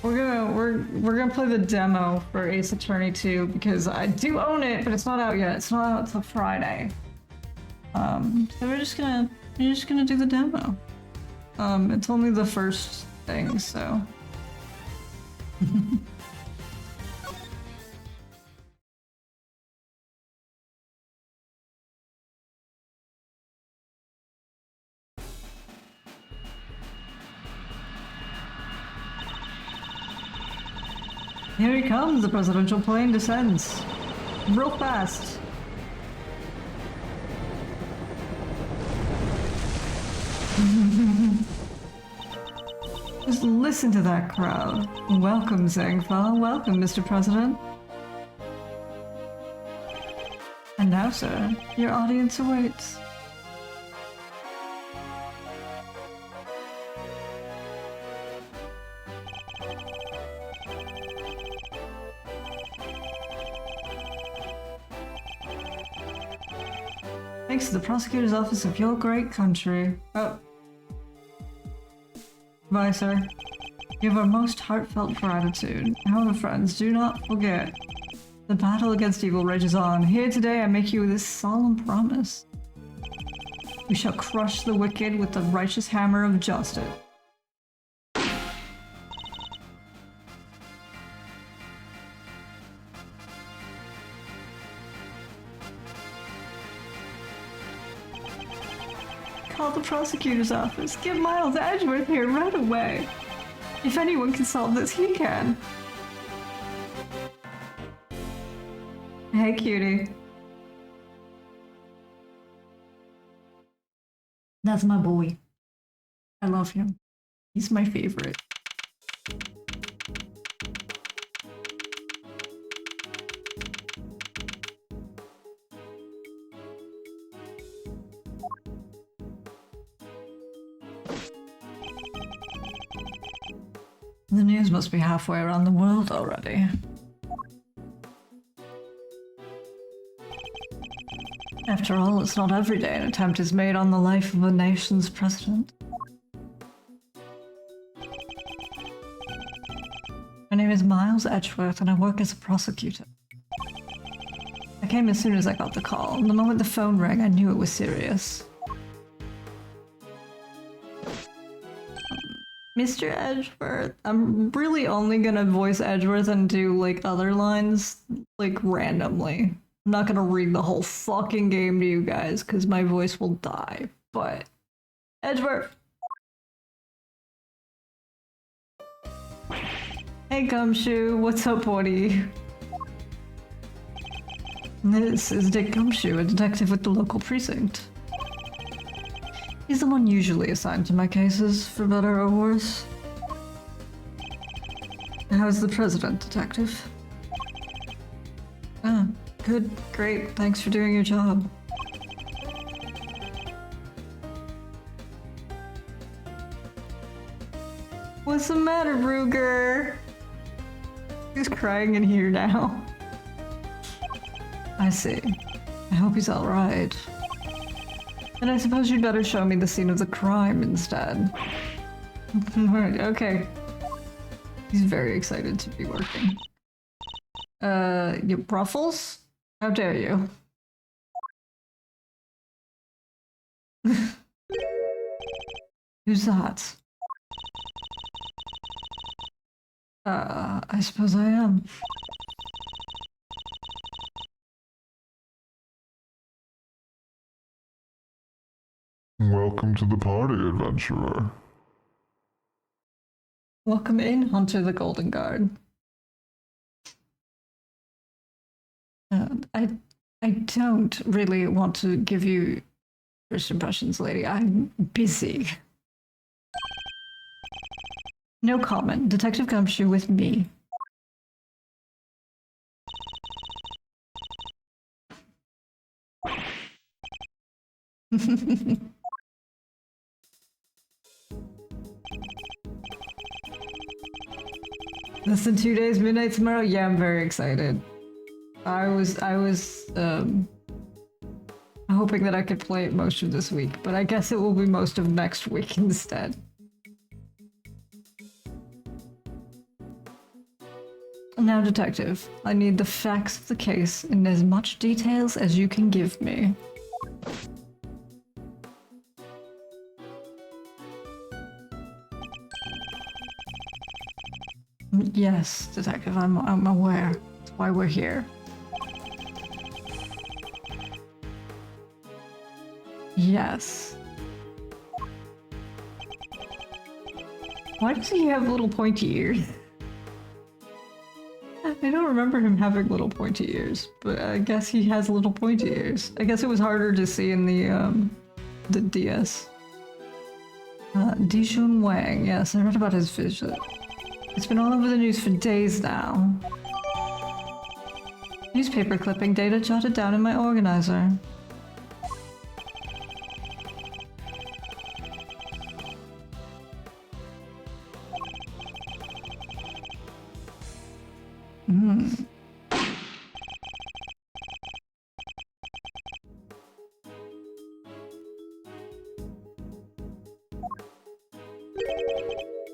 We're gonna play the demo for Ace Attorney 2 because I do own it, but it's not out yet. It's not out until Friday. So we're just gonna do the demo. It's only the first thing, so. Here he comes, the presidential plane descends. Real fast. Just listen to that crowd. Welcome, Zangfa. Welcome, Mr. President. And now, sir, your audience awaits. Thanks to the prosecutor's office of your great country. Oh. Bye, sir. You have our most heartfelt gratitude. However, friends, do not forget. The battle against evil rages on. Here today I make you this solemn promise. We shall crush the wicked with the righteous hammer of justice. Call the prosecutor's office. Get Miles Edgeworth here right away. If anyone can solve this, he can. Hey, cutie. That's my boy. I love him. He's my favorite. The news must be halfway around the world already. After all, it's not every day an attempt is made on the life of a nation's president. My name is Miles Edgeworth and I work as a prosecutor. I came as soon as I got the call, and the moment the phone rang I knew it was serious. Mr. Edgeworth, I'm really only gonna voice Edgeworth and do like other lines like randomly. I'm not gonna read the whole fucking game to you guys because my voice will die, but Edgeworth! Hey Gumshoe, what's up, buddy? This is Dick Gumshoe, a detective with the local precinct. He's the one usually assigned to my cases, for better or worse. How's the president, detective? Ah, good, great, thanks for doing your job. What's the matter, Ruger? He's crying in here now. I see. I hope he's alright. And I suppose you'd better show me the scene of the crime instead. Alright, okay. He's very excited to be working. You Bruffles? How dare you? Who's that? I suppose I am. Welcome to the party, adventurer. Welcome in, Hunter the Golden Guard. I don't really want to give you first impressions, lady. I'm busy. No comment. Detective Gumshoe with me. Less than 2 days, midnight tomorrow? Yeah, I'm very excited. I was hoping that I could play it most of this week, but I guess it will be most of next week instead. Now, Detective, I need the facts of the case in as much details as you can give me. Yes, Detective, I'm aware. That's why we're here. Yes. Why does he have little pointy ears? I don't remember him having little pointy ears, but I guess he has little pointy ears. I guess it was harder to see in the DS. Dijun Wang, yes, I read about his visit. It's been all over the news for days now. Newspaper clipping data jotted down in my organizer.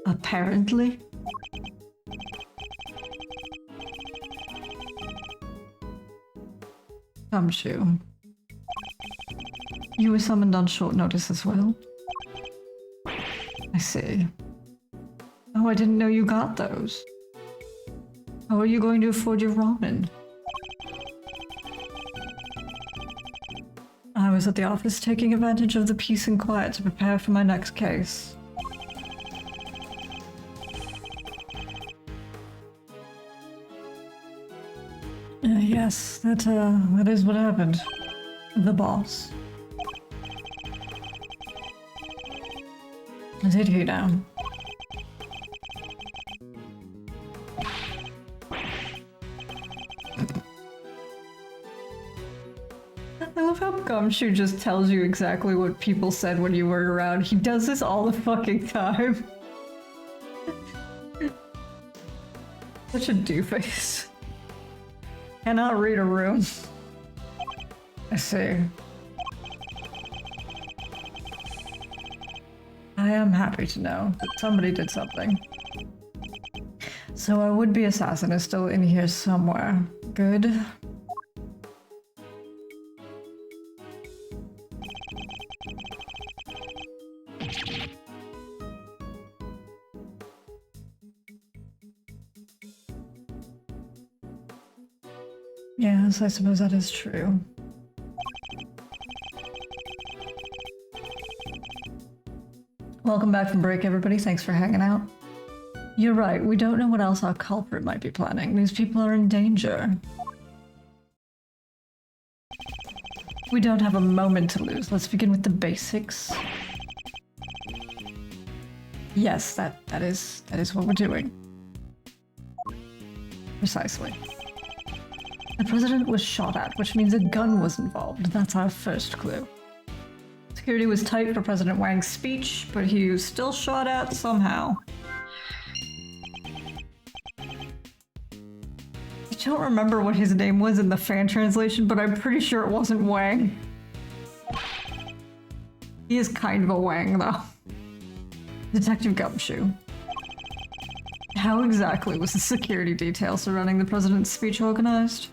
Apparently. Gumshoe. You were summoned on short notice as well? I see. Oh, I didn't know you got those. How are you going to afford your ramen? I was at the office taking advantage of the peace and quiet to prepare for my next case. Yes, that is what happened. The boss. Did he now? I love how Gumshoe just tells you exactly what people said when you weren't around. He does this all the fucking time. Such a doofus. Cannot read a room. I see. I am happy to know that somebody did something. So our would-be assassin is still in here somewhere. Good. Yes, I suppose that is true. Welcome back from break, everybody. Thanks for hanging out. You're right, we don't know what else our culprit might be planning. These people are in danger. We don't have a moment to lose. Let's begin with the basics. Yes, that is what we're doing. Precisely. The president was shot at, which means a gun was involved. That's our first clue. Security was tight for President Wang's speech, but he was still shot at somehow. I don't remember what his name was in the fan translation, but I'm pretty sure it wasn't Wang. He is kind of a Wang, though. Detective Gumshoe. How exactly was the security detail surrounding the president's speech organized?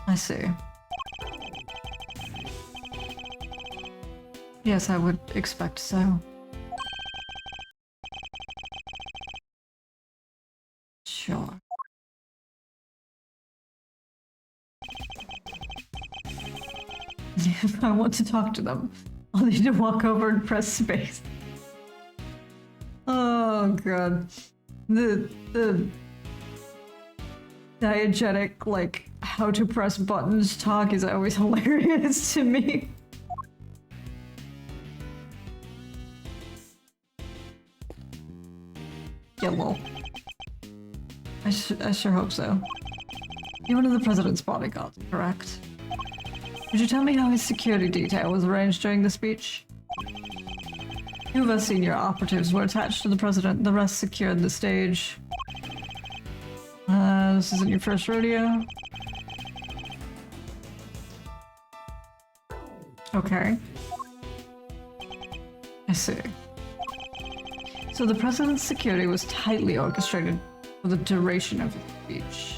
I see. Yes, I would expect so. Sure. If I want to talk to them, I'll need to walk over and press space. Oh god. The diegetic, like, how to press buttons talk is always hilarious to me. Yeah, lol. I sure hope so. You're one of the president's bodyguards, correct? Could you tell me how his security detail was arranged during the speech? Two of our senior operatives were attached to the president, the rest secured the stage. This isn't your first rodeo? Okay. I see. So the president's security was tightly orchestrated for the duration of his speech.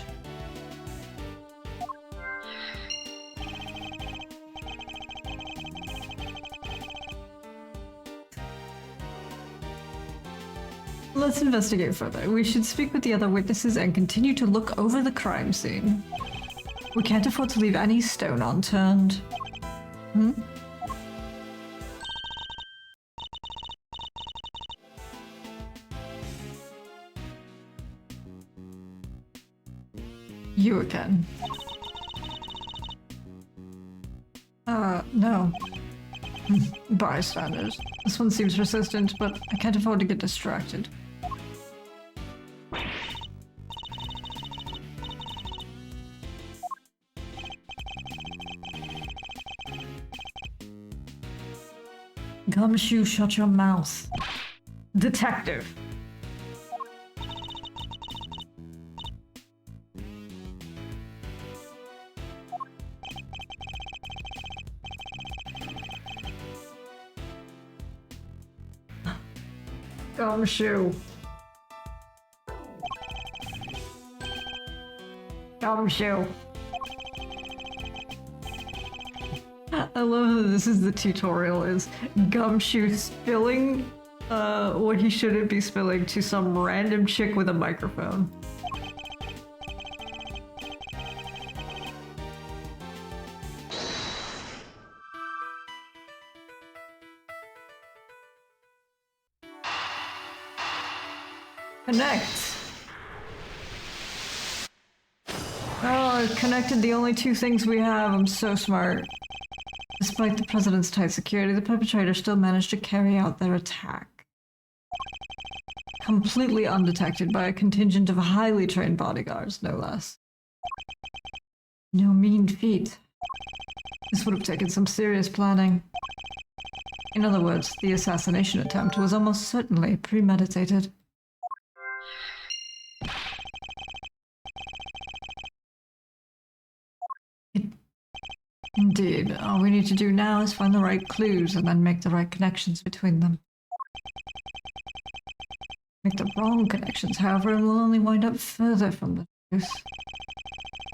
Let's investigate further. We should speak with the other witnesses and continue to look over the crime scene. We can't afford to leave any stone unturned. You again. No. Bystanders. This one seems persistent, but I can't afford to get distracted. Gumshoe, shut your mouth. Detective. Gumshoe. Gumshoe. I love that this is the tutorial, is Gumshoe spilling what he shouldn't be spilling to some random chick with a microphone. Connect. Oh, I've connected the only two things we have. I'm so smart. Despite the president's tight security, the perpetrators still managed to carry out their attack. Completely undetected by a contingent of highly trained bodyguards, no less. No mean feat. This would have taken some serious planning. In other words, the assassination attempt was almost certainly premeditated. Indeed. All we need to do now is find the right clues and then make the right connections between them. Make the wrong connections, however, and we'll only wind up further from the truth.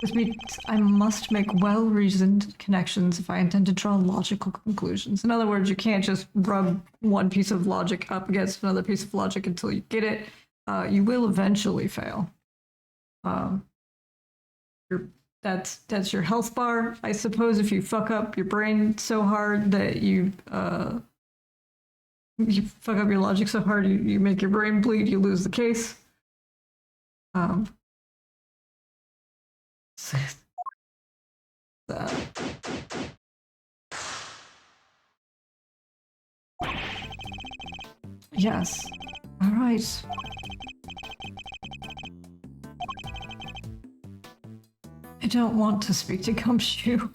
This means I must make well-reasoned connections if I intend to draw logical conclusions. In other words, you can't just rub one piece of logic up against another piece of logic until you get it. You will eventually fail. That's your health bar. I suppose if you fuck up your brain so hard that you fuck up your logic so hard you make your brain bleed, you lose the case. Yes. All right. I don't want to speak to Gumshoe.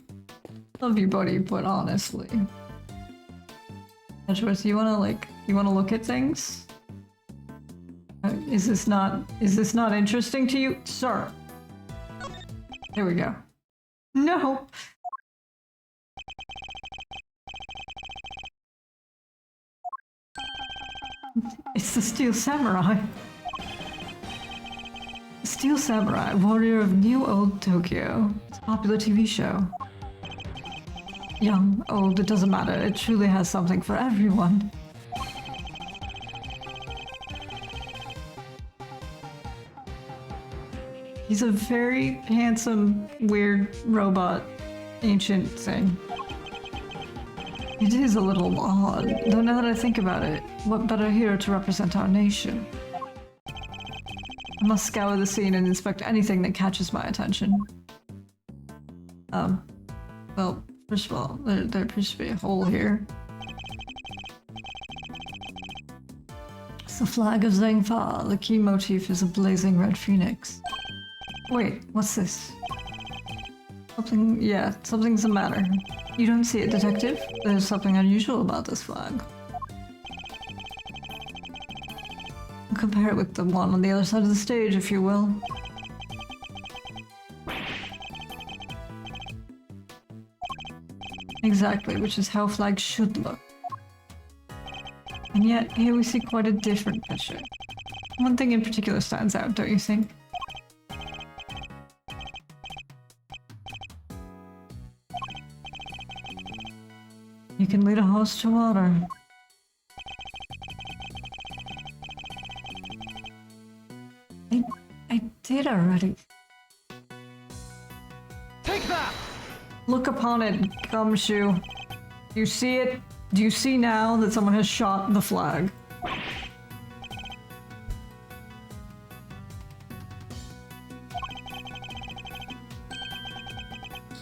Love you, buddy, but honestly. Edgeworth, you wanna look at things? Is this not interesting to you? Sir. There we go. No! It's the Steel Samurai. Steel Samurai, warrior of New Old Tokyo. It's a popular TV show. Young, old, it doesn't matter. It truly has something for everyone. He's a very handsome, weird robot ancient thing. It is a little odd, though now that I think about it, what better hero to represent our nation? I must scour the scene and inspect anything that catches my attention. Well, first of all, there appears to be a hole here. It's the flag of Zhengfa. The key motif is a blazing red phoenix. Wait, what's this? Something's the matter. You don't see it, detective? There's something unusual about this flag. Compare it with the one on the other side of the stage, if you will. Exactly, which is how flags should look. And yet, here we see quite a different picture. One thing in particular stands out, don't you think? You can lead a horse to water. I did already. Take that! Look upon it, Gumshoe. Do you see it? Do you see now that someone has shot the flag?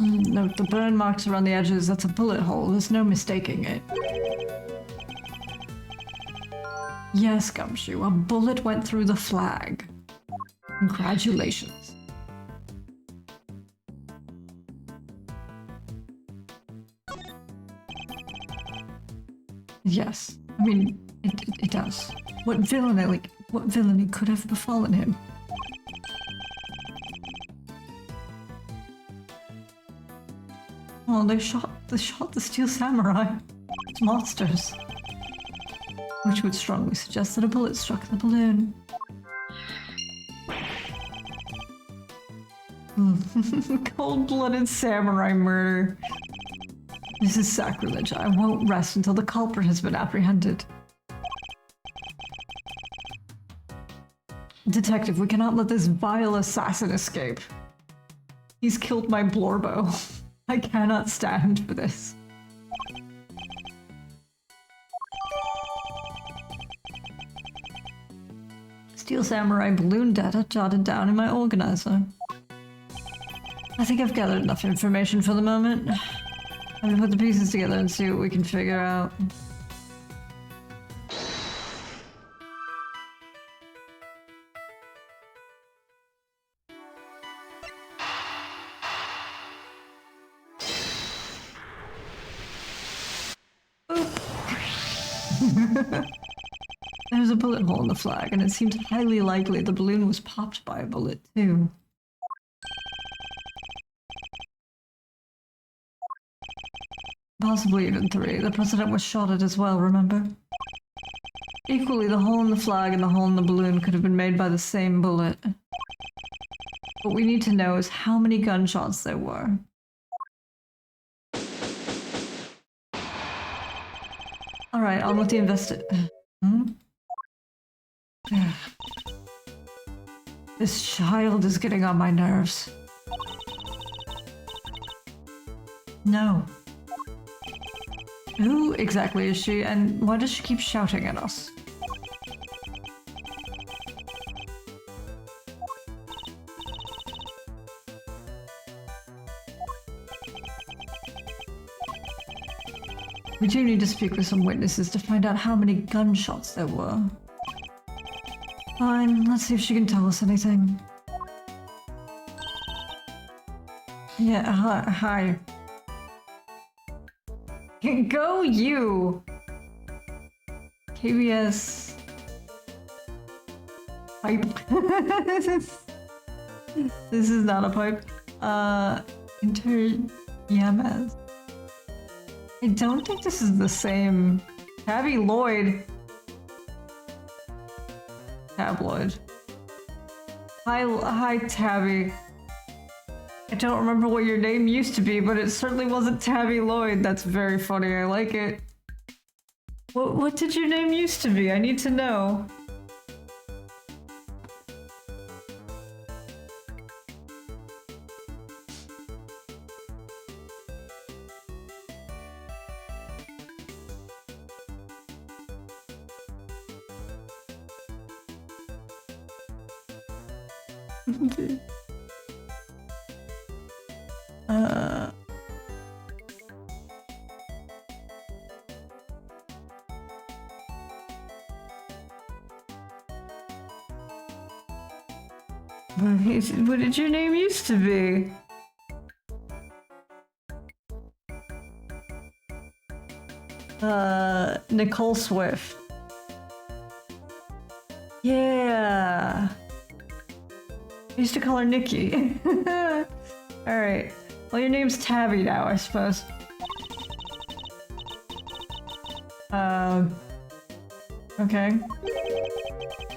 Note the burn marks around the edges. That's a bullet hole. There's no mistaking it. Yes, Gumshoe, a bullet went through the flag. Congratulations. Yes, I mean, it does. What villainy could have befallen him? Oh, they shot the Steel Samurai. It's monsters. Which would strongly suggest that a bullet struck the balloon. Cold-blooded samurai murder. This is sacrilege. I won't rest until the culprit has been apprehended. Detective, we cannot let this vile assassin escape. He's killed my Blorbo. I cannot stand for this. Steel Samurai balloon data jotted down in my organizer. I think I've gathered enough information for the moment. I'm gonna put the pieces together and see what we can figure out. There's a bullet hole in the flag, and it seems highly likely the balloon was popped by a bullet, too. Possibly even 3. The president was shot at as well, remember? Equally, the hole in the flag and the hole in the balloon could have been made by the same bullet. What we need to know is how many gunshots there were. Alright, on with the This child is getting on my nerves. No. Who exactly is she, and why does she keep shouting at us? We do need to speak with some witnesses to find out how many gunshots there were. Fine, let's see if she can tell us anything. Yeah, hi. Go you! KBS... Pipe. This is not a pipe. Yamas. I don't think this is the same. Tabby Lloyd. Tabloid. Hi, Tabby. I don't remember what your name used to be, but it certainly wasn't Tabby Lloyd. That's very funny. I like it. What did your name used to be? I need to know. What did your name used to be? Nicole Swift. Yeah. I used to call her Nikki. Alright. Well, your name's Tabby now, I suppose. Okay.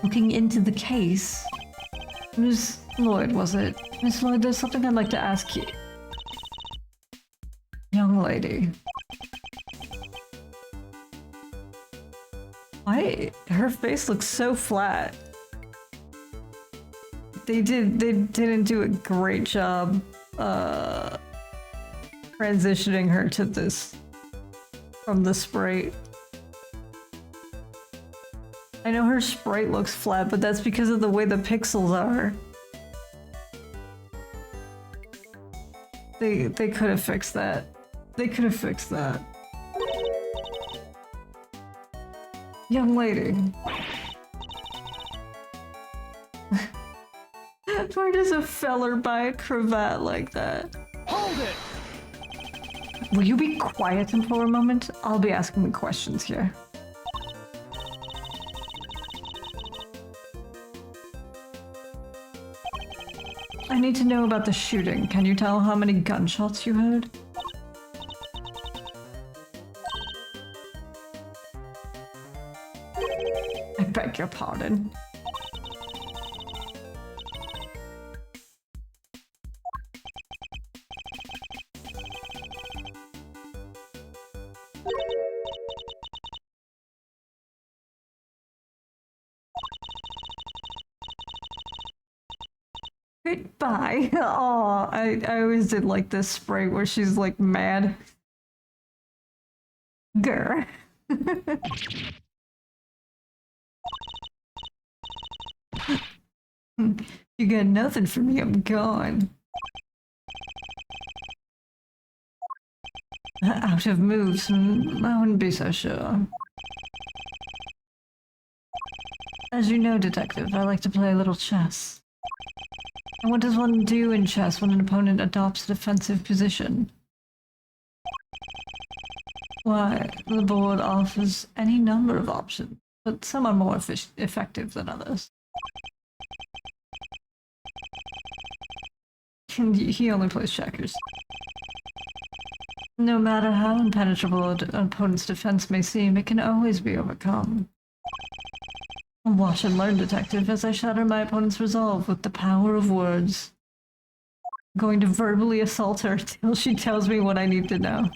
Looking into the case. Miss Lloyd, was it? Miss Lloyd, there's something I'd like to ask you. Young lady. Why? Her face looks so flat. They didn't do a great job transitioning her to this from the sprite. I know her sprite looks flat, but that's because of the way the pixels are. They could have fixed that. They could have fixed that. Young lady. Where does a feller buy a cravat like that? Hold it! Will you be quiet for a moment? I'll be asking the questions here. I need to know about the shooting. Can you tell how many gunshots you heard? I beg your pardon. Goodbye. Aw, I always did like this spray where she's like mad. Grr. You got nothing for me, I'm gone. Out of moves, I wouldn't be so sure. As you know, detective, I like to play a little chess. And what does one do in chess when an opponent adopts a defensive position? Why, the board offers any number of options, but some are more effective than others. He only plays checkers. No matter how impenetrable an opponent's defense may seem, it can always be overcome. Watch and learn, detective, as I shatter my opponent's resolve with the power of words. I'm going to verbally assault her till she tells me what I need to know.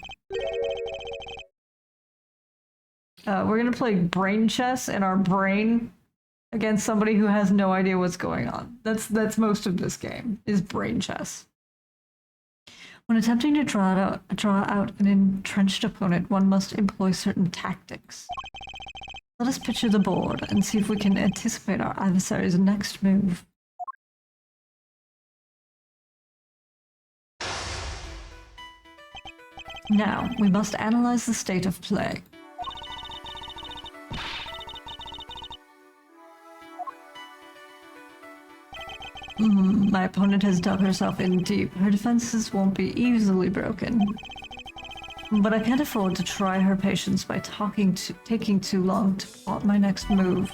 We're gonna play brain chess in our brain against somebody who has no idea what's going on. That's most of this game, is brain chess. When attempting to draw out an entrenched opponent, one must employ certain tactics. Let us picture the board and see if we can anticipate our adversary's next move. Now, we must analyze the state of play. My opponent has dug herself in deep. Her defenses won't be easily broken. But I can't afford to try her patience by taking too long to plot my next move.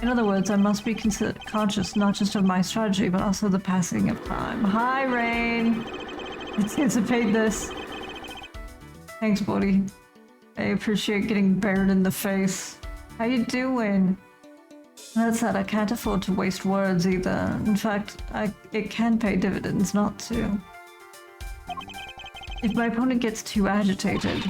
In other words, I must be conscious not just of my strategy, but also the passing of time. Hi, Rain! Anticipate this. Thanks, buddy. I appreciate getting bared in the face. How you doing? That said, I can't afford to waste words either. In fact, it can pay dividends not to. If my opponent gets too agitated,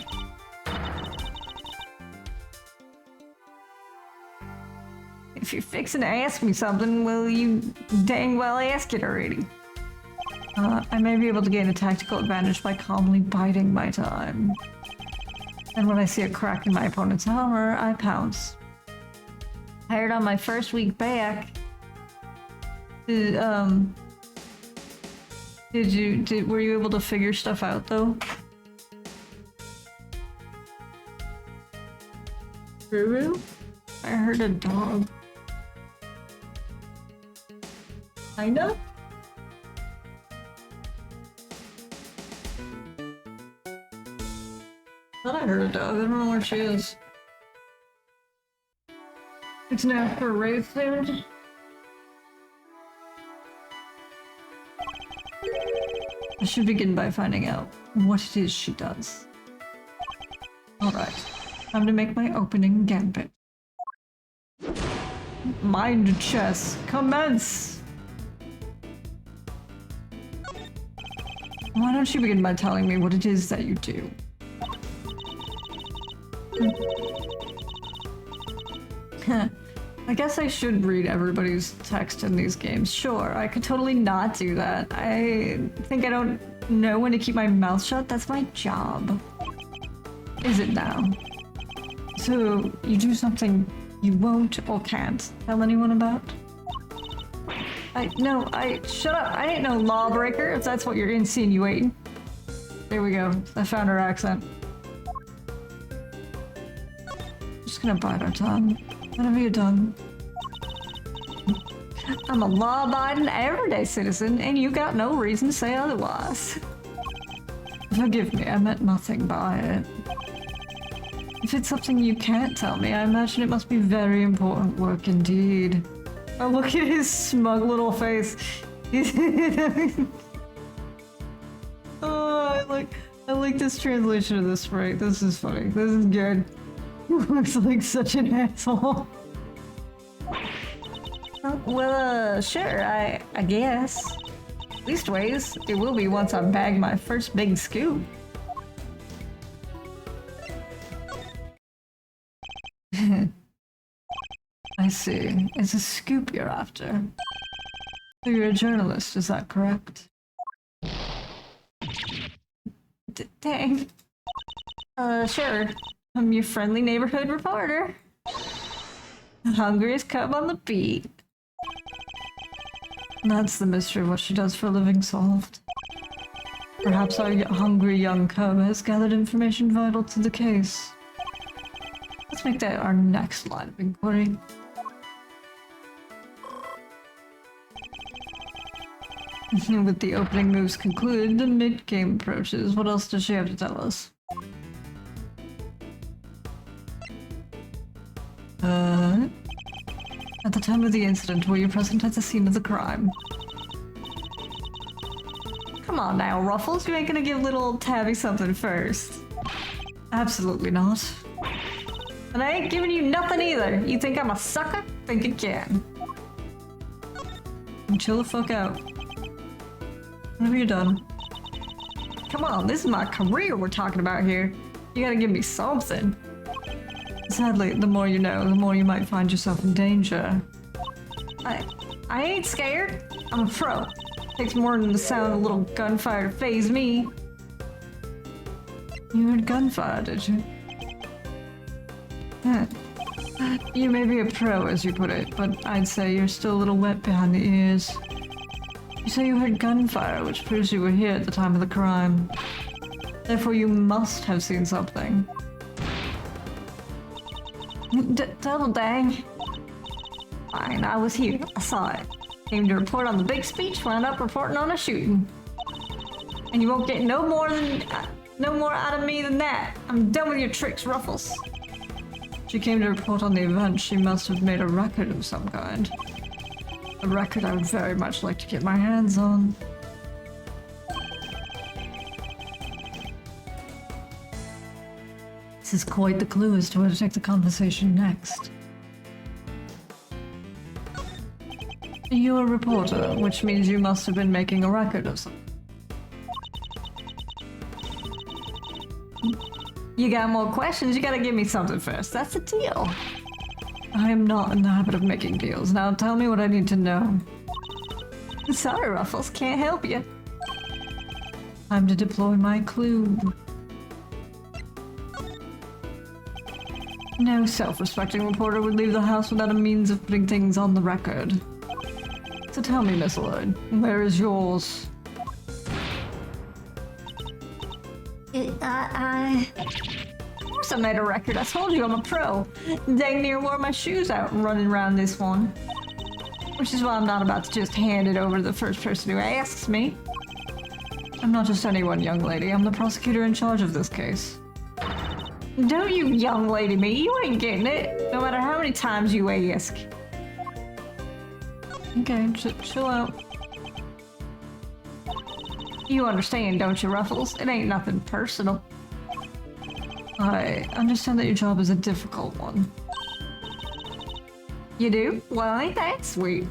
if you're fixing to ask me something, well, you dang well ask it already. I may be able to gain a tactical advantage by calmly biding my time. And when I see a crack in my opponent's armor, I pounce. Hired on my first week back. Were you able to figure stuff out though? Ruru? I heard a dog. Kinda? Thought I heard a dog. I don't know where she is. It's now for a raid soon. I should begin by finding out what it is she does. Alright, time to make my opening gambit. Mind chess, commence! Why don't you begin by telling me what it is that you do? I guess I should read everybody's text in these games. Sure, I could totally not do that. I think I don't know when to keep my mouth shut. That's my job. Is it now? So, you do something you won't or can't tell anyone about? Shut up. I ain't no lawbreaker, if that's what you're insinuating. There we go. I found her accent. Just gonna bite our tongue. Whatever you're done. I'm a law-abiding, everyday citizen, and you got no reason to say otherwise. Forgive me, I meant nothing by it. If it's something you can't tell me, I imagine it must be very important work indeed. Oh, look at his smug little face. Oh, I like this translation of this sprite. This is funny. This is good. He looks like such an asshole. Well, sure, I guess. Leastways, it will be once I bag my first big scoop. I see. It's a scoop you're after. So you're a journalist, is that correct? Dang. Sure. I'm your friendly neighborhood reporter. The hungriest cub on the beat. That's the mystery of what she does for a living solved. Perhaps our hungry young cub has gathered information vital to the case. Let's make that our next line of inquiry. With the opening moves concluded, the mid-game approaches. What else does she have to tell us? At the time of the incident, were you present at the scene of the crime? Come on now, Ruffles, you ain't gonna give little Tabby something first. Absolutely not. And I ain't giving you nothing either. You think I'm a sucker? Think again. And chill the fuck out. Whenever you're done. Come on, this is my career we're talking about here. You gotta give me something. Sadly, the more you know, the more you might find yourself in danger. I ain't scared. I'm a pro. Takes more than the sound of a little gunfire to faze me. You heard gunfire, did you? You may be a pro, as you put it, but I'd say you're still a little wet behind the ears. You say you heard gunfire, which proves you were here at the time of the crime. Therefore, you must have seen something. Double dang. Fine, I was here. I saw it. Came to report on the big speech, wound up reporting on a shooting. And you won't get no more out of me than that. I'm done with your tricks, Ruffles. She came to report on the event. She must have made a record of some kind. A record I would very much like to get my hands on. This is quite the clue as to where to take the conversation next. You're a reporter, which means you must have been making a record of something. You got more questions? You gotta give me something first. That's the deal. I am not in the habit of making deals. Now tell me what I need to know. Sorry, Ruffles, can't help you. Time to deploy my clue. No self-respecting reporter would leave the house without a means of putting things on the record. So tell me, Miss Lloyd, where is yours? Of course I made a record. I told you I'm a pro. Dang near wore my shoes out and running around this one. Which is why I'm not about to just hand it over to the first person who asks me. I'm not just anyone, young lady. I'm the prosecutor in charge of this case. Don't you young lady me. You ain't getting it. No matter how many times you ask. Okay, chill out. You understand, don't you, Ruffles? It ain't nothing personal. I understand that your job is a difficult one. You do? Well, ain't that sweet?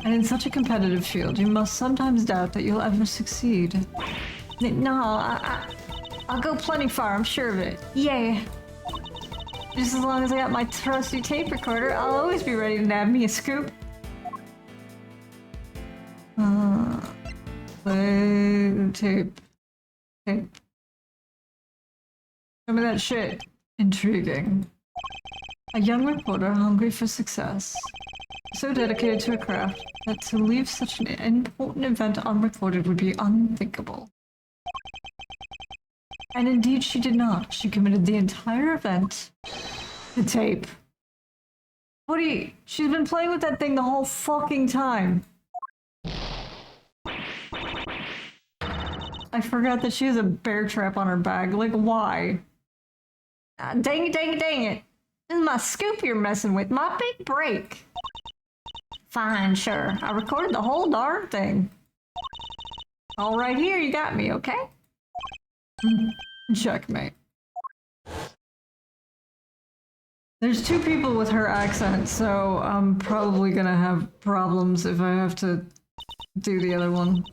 And in such a competitive field, you must sometimes doubt that you'll ever succeed. No, I'll go plenty far, I'm sure of it. Yeah. Just as long as I got my trusty tape recorder, I'll always be ready to nab me a scoop. Play tape. Tape. Show me that shit. Intriguing. A young reporter hungry for success. So dedicated to her craft that to leave such an important event unrecorded would be unthinkable. And indeed she did not. She committed the entire event to tape. What do you... She's been playing with that thing the whole fucking time. I forgot that she has a bear trap on her bag. Like, why? Dang it, dang it, dang it. This is my scoop you're messing with. My big break. Fine, sure. I recorded the whole darn thing. All right here, you got me, okay? Checkmate. There's two people with her accent, so I'm probably gonna have problems if I have to do the other one.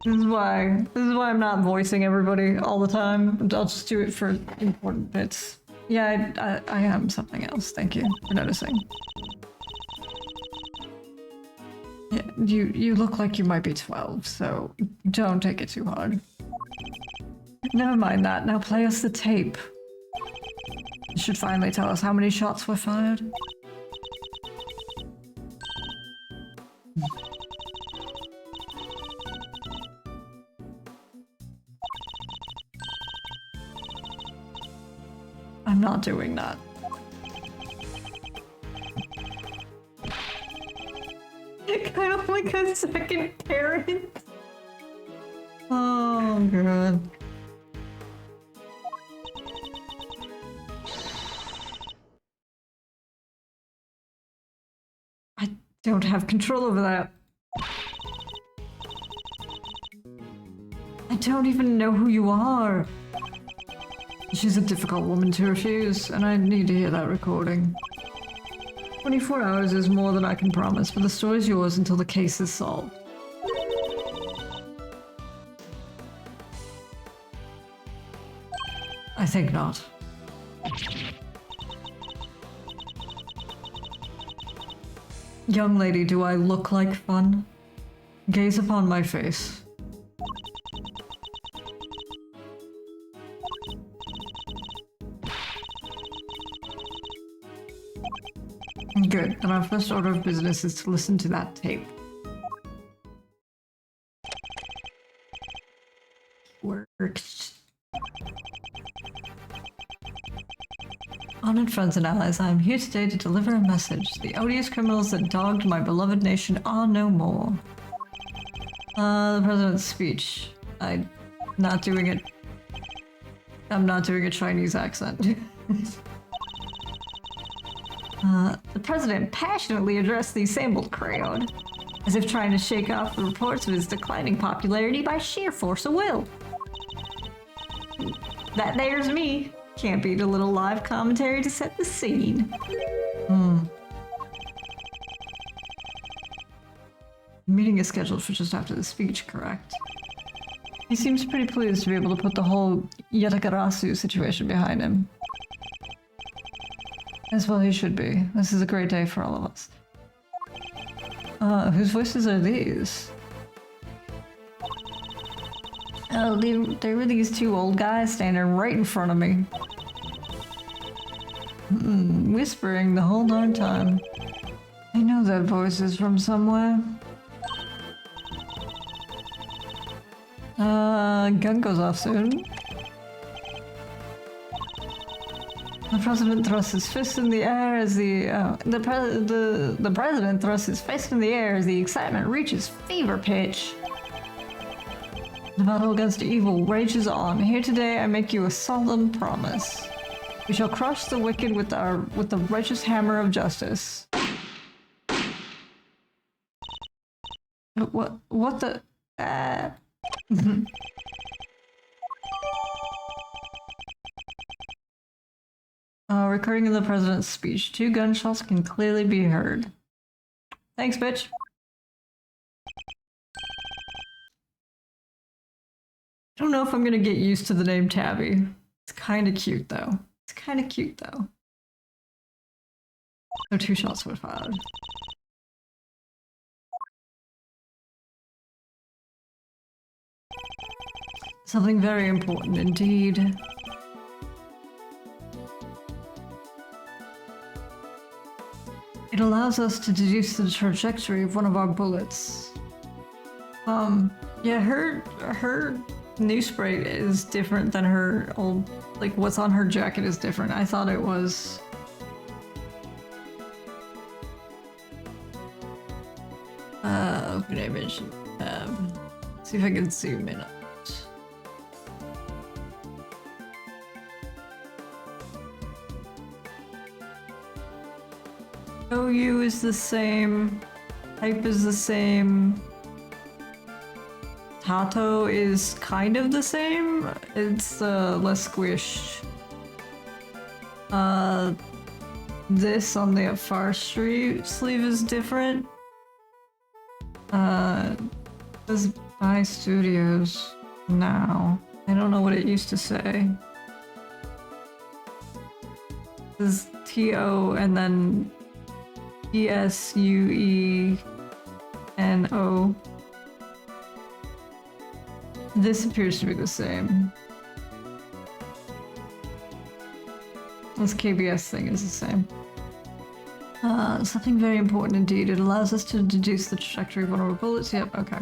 This is why I'm not voicing everybody all the time. I'll just do it for important bits. Yeah, I am something else. Thank you for noticing. Yeah, you look like you might be 12, so don't take it too hard. Never mind that. Now play us the tape. You should finally tell us how many shots were fired. I'm not doing that. Kind of like a second parent. Oh god. I don't have control over that. I don't even know who you are. She's a difficult woman to refuse, and I need to hear that recording. 24 hours is more than I can promise, but the story's yours until the case is solved. I think not. Young lady, do I look like fun? Gaze upon my face. Good, then our first order of business is to listen to that tape. Worked. Honored friends and allies, I am here today to deliver a message. The odious criminals that dogged my beloved nation are no more. The president's speech. I'm not doing a Chinese accent. The president passionately addressed the assembled crowd, as if trying to shake off the reports of his declining popularity by sheer force of will. That there's me. Can't beat a little live commentary to set the scene. Meeting is scheduled for just after the speech, correct? He seems pretty pleased to be able to put the whole Yatagarasu situation behind him. As well he should be. This is a great day for all of us. Whose voices are these? Oh, they were these two old guys standing right in front of me. Whispering the whole darn time. I know that voice is from somewhere. Gun goes off soon. The president thrusts his fist in the air as the president thrusts his fist in the air as the excitement reaches fever pitch. The battle against evil rages on. Here today I make you a solemn promise. We shall crush the wicked with the righteous hammer of justice. What the Recording of the president's speech. 2 gunshots can clearly be heard. Thanks, bitch. I don't know if I'm gonna get used to the name Tabby. It's kind of cute, though. It's kind of cute, though. So 2 shots were fired. Something very important indeed. It allows us to deduce the trajectory of one of our bullets. Yeah, her new spray is different than her old, like what's on her jacket is different. I thought it was... open image tab. See if I can zoom in on it. OU is the same. Type is the same. Tato is kind of the same. It's less squished. This on the far sleeve is different. This by Studios now. I don't know what it used to say. This is TO and then TSUENO. This appears to be the same. This KBS thing is the same. Something very important indeed. It allows us to deduce the trajectory of one of our bullets. Yep, okay.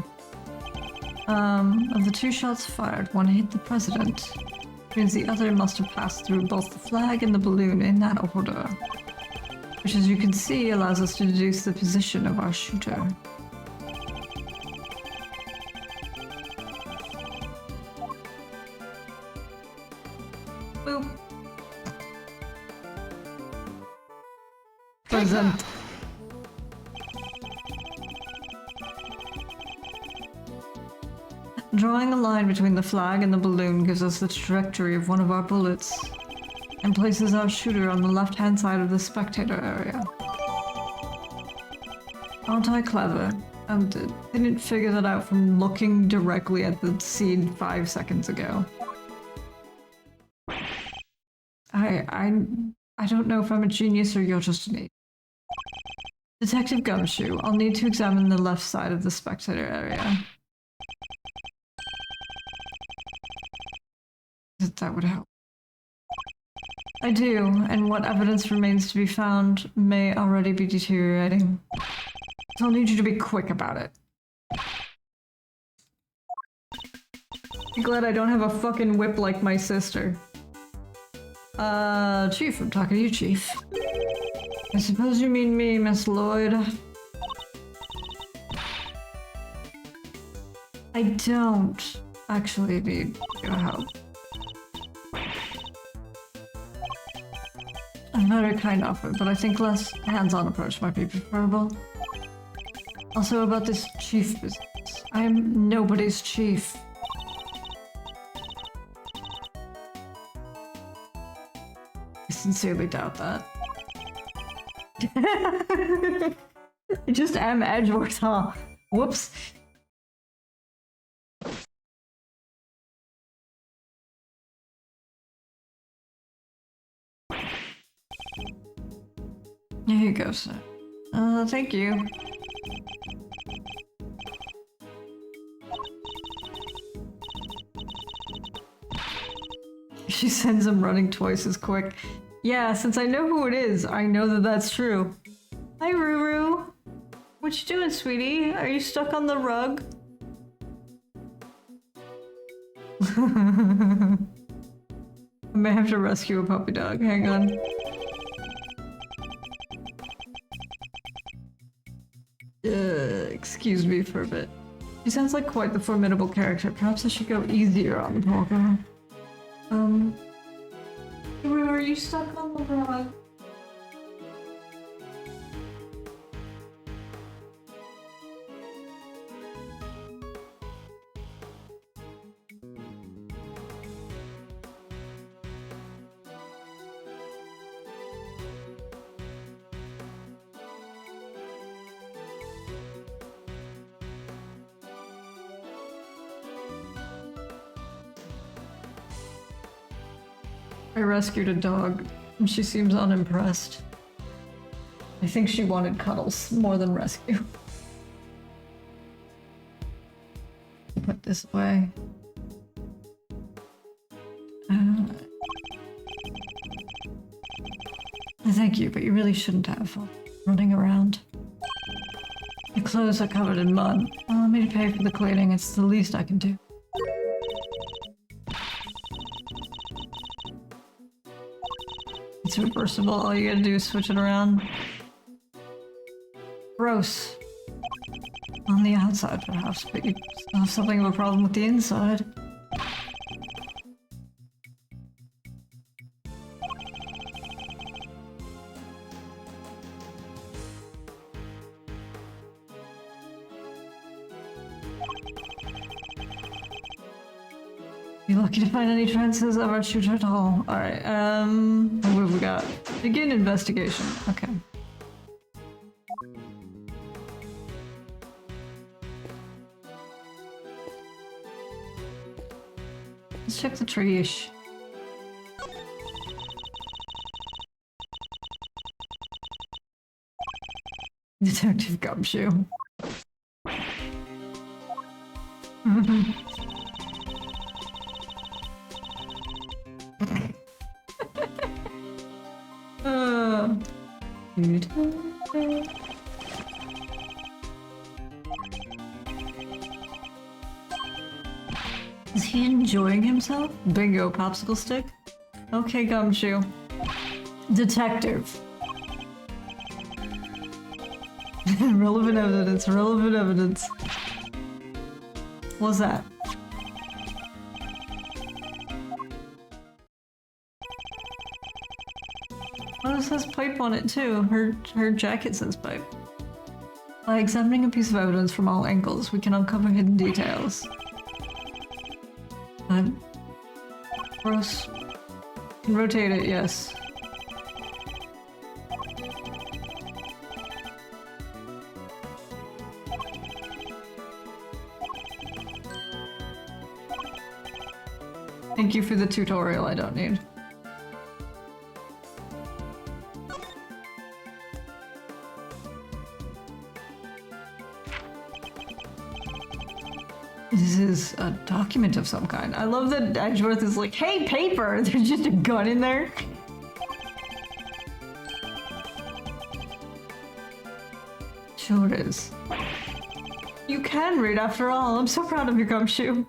Of the 2 shots fired, one hit the president. Means the other must have passed through both the flag and the balloon in that order. Which, as you can see, allows us to deduce the position of our shooter. Boop. Present. Drawing a line between the flag and the balloon gives us the trajectory of one of our bullets and places our shooter on the left-hand side of the spectator area. Aren't I clever? I didn't figure that out from looking directly at the scene 5 seconds ago. I don't know if I'm a genius or you're just an idiot. Detective Gumshoe, I'll need to examine the left side of the spectator area. That would help. I do, and what evidence remains to be found may already be deteriorating. So I'll need you to be quick about it. I'm glad I don't have a fucking whip like my sister. Chief, I'm talking to you, Chief. I suppose you mean me, Miss Lloyd. I don't actually need your help. A very kind offer, but I think less hands-on approach might be preferable. Also about this chief business. I am nobody's chief. I sincerely doubt that. I just am Edgeworth, huh? Whoops. Here you go, sir. Thank you. She sends him running twice as quick. Yeah, since I know who it is, I know that that's true. Hi, Ruru. What you doing, sweetie? Are you stuck on the rug? I may have to rescue a puppy dog. Hang on. Excuse me for a bit. She sounds like quite the formidable character. Perhaps I should go easier on the poor girl. Are you stuck on the rug? I rescued a dog, and she seems unimpressed. I think she wanted cuddles more than rescue. Put this away. Thank you, but you really shouldn't have running around. Your clothes are covered in mud. Allow me to pay for the cleaning. It's the least I can do. It's reversible. All you gotta do is switch it around. Gross. On the outside, perhaps, but you still have something of a problem with the inside. Be lucky to find any traces of our shooter at all. Alright, what have we got? Begin investigation. Okay. Let's check the tree-ish. Detective Gumshoe. Is he enjoying himself? Bingo, popsicle stick? Okay, Gumshoe. Detective. Relevant evidence, relevant evidence. What's that? Oh, this says pipe on it too. Her jacket says pipe. By examining a piece of evidence from all angles, we can uncover hidden details. Gross. Rotate it, yes. Thank you for the tutorial, I don't need. This is a document of some kind. I love that Edgeworth is like, hey, paper! There's just a gun in there. Sure is. You can read after all. I'm so proud of your Gumshoe.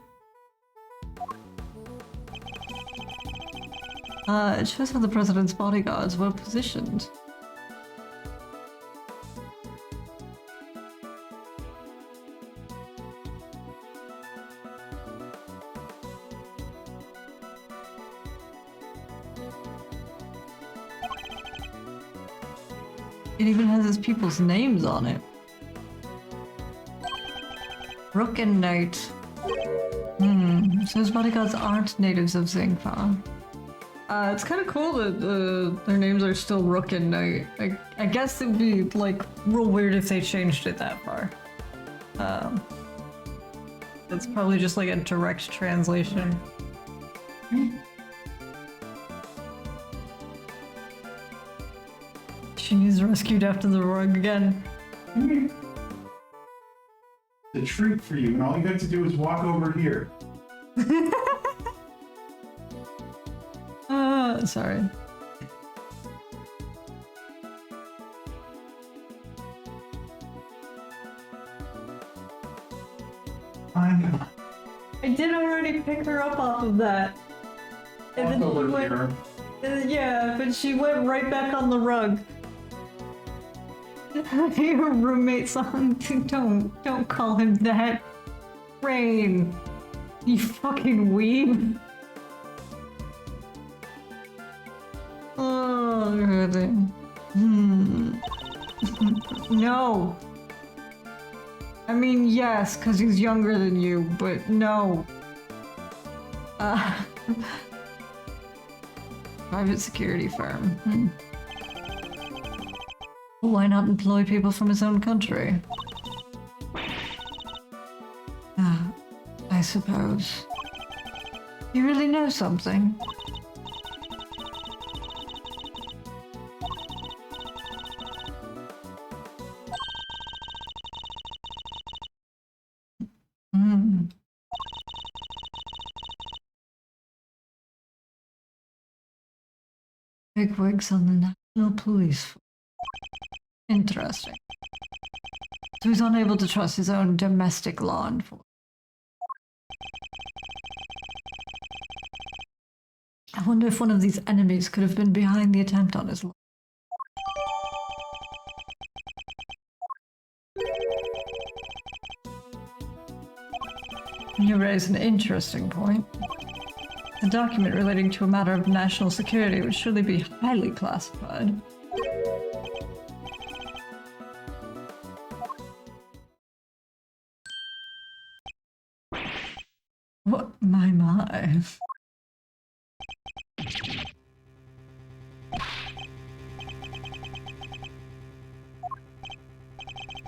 It shows how the president's bodyguards were positioned. It even has his people's names on it. Rook and Knight. So his bodyguards aren't natives of Zingfar. It's kind of cool that their names are still Rook and Knight. I guess it'd be like real weird if they changed it that far. It's probably just like a direct translation. She's rescued after the rug again. The treat for you, and all you have to do is walk over here. Sorry. I did already pick her up off of that. And then over she went, here. yeah, but she went right back on the rug. Your roommate's on. Don't call him that. Rain. You fucking weeb. Oh, God. No. I mean, yes, because he's younger than you, but no. Private security firm. Why not employ people from his own country? I suppose. You really know something? Bigwigs on the National Police Force. Interesting. So he's unable to trust his own domestic law enforcement. I wonder if one of these enemies could have been behind the attempt on his life. You raise an interesting point. The document relating to a matter of national security would surely be highly classified. What? My.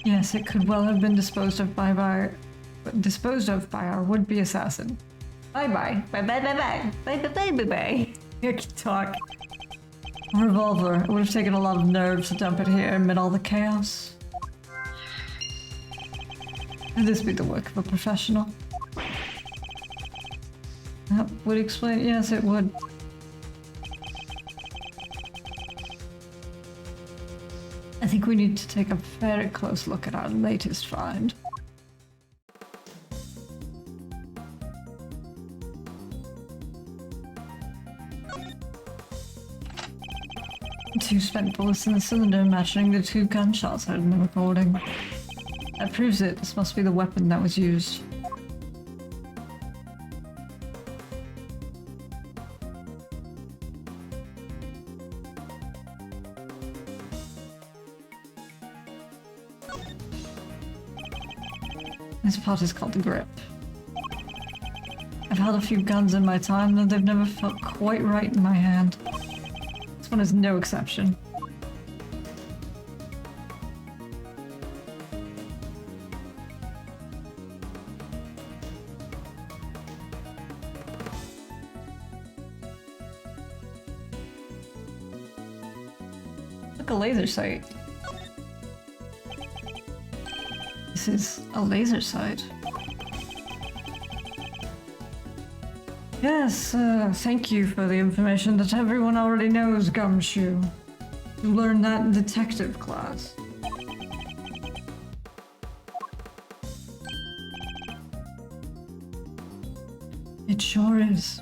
Yes, it could well have been disposed of by our would-be assassin. Bye. You can talk. A revolver. It would have taken a lot of nerve to dump it here amid all the chaos. Could this be the work of a professional? That would explain. Yes, it would. I think we need to take a very close look at our latest find. Two spent bullets in the cylinder matching the two gunshots heard in the recording. That proves it. This must be the weapon that was used. This part is called the grip. I've held a few guns in my time, and they've never felt quite right in my hand. This one is no exception. Look, a laser sight. This is a laser sight. Yes, thank you for the information that everyone already knows, Gumshoe. You learned that in detective class. It sure is.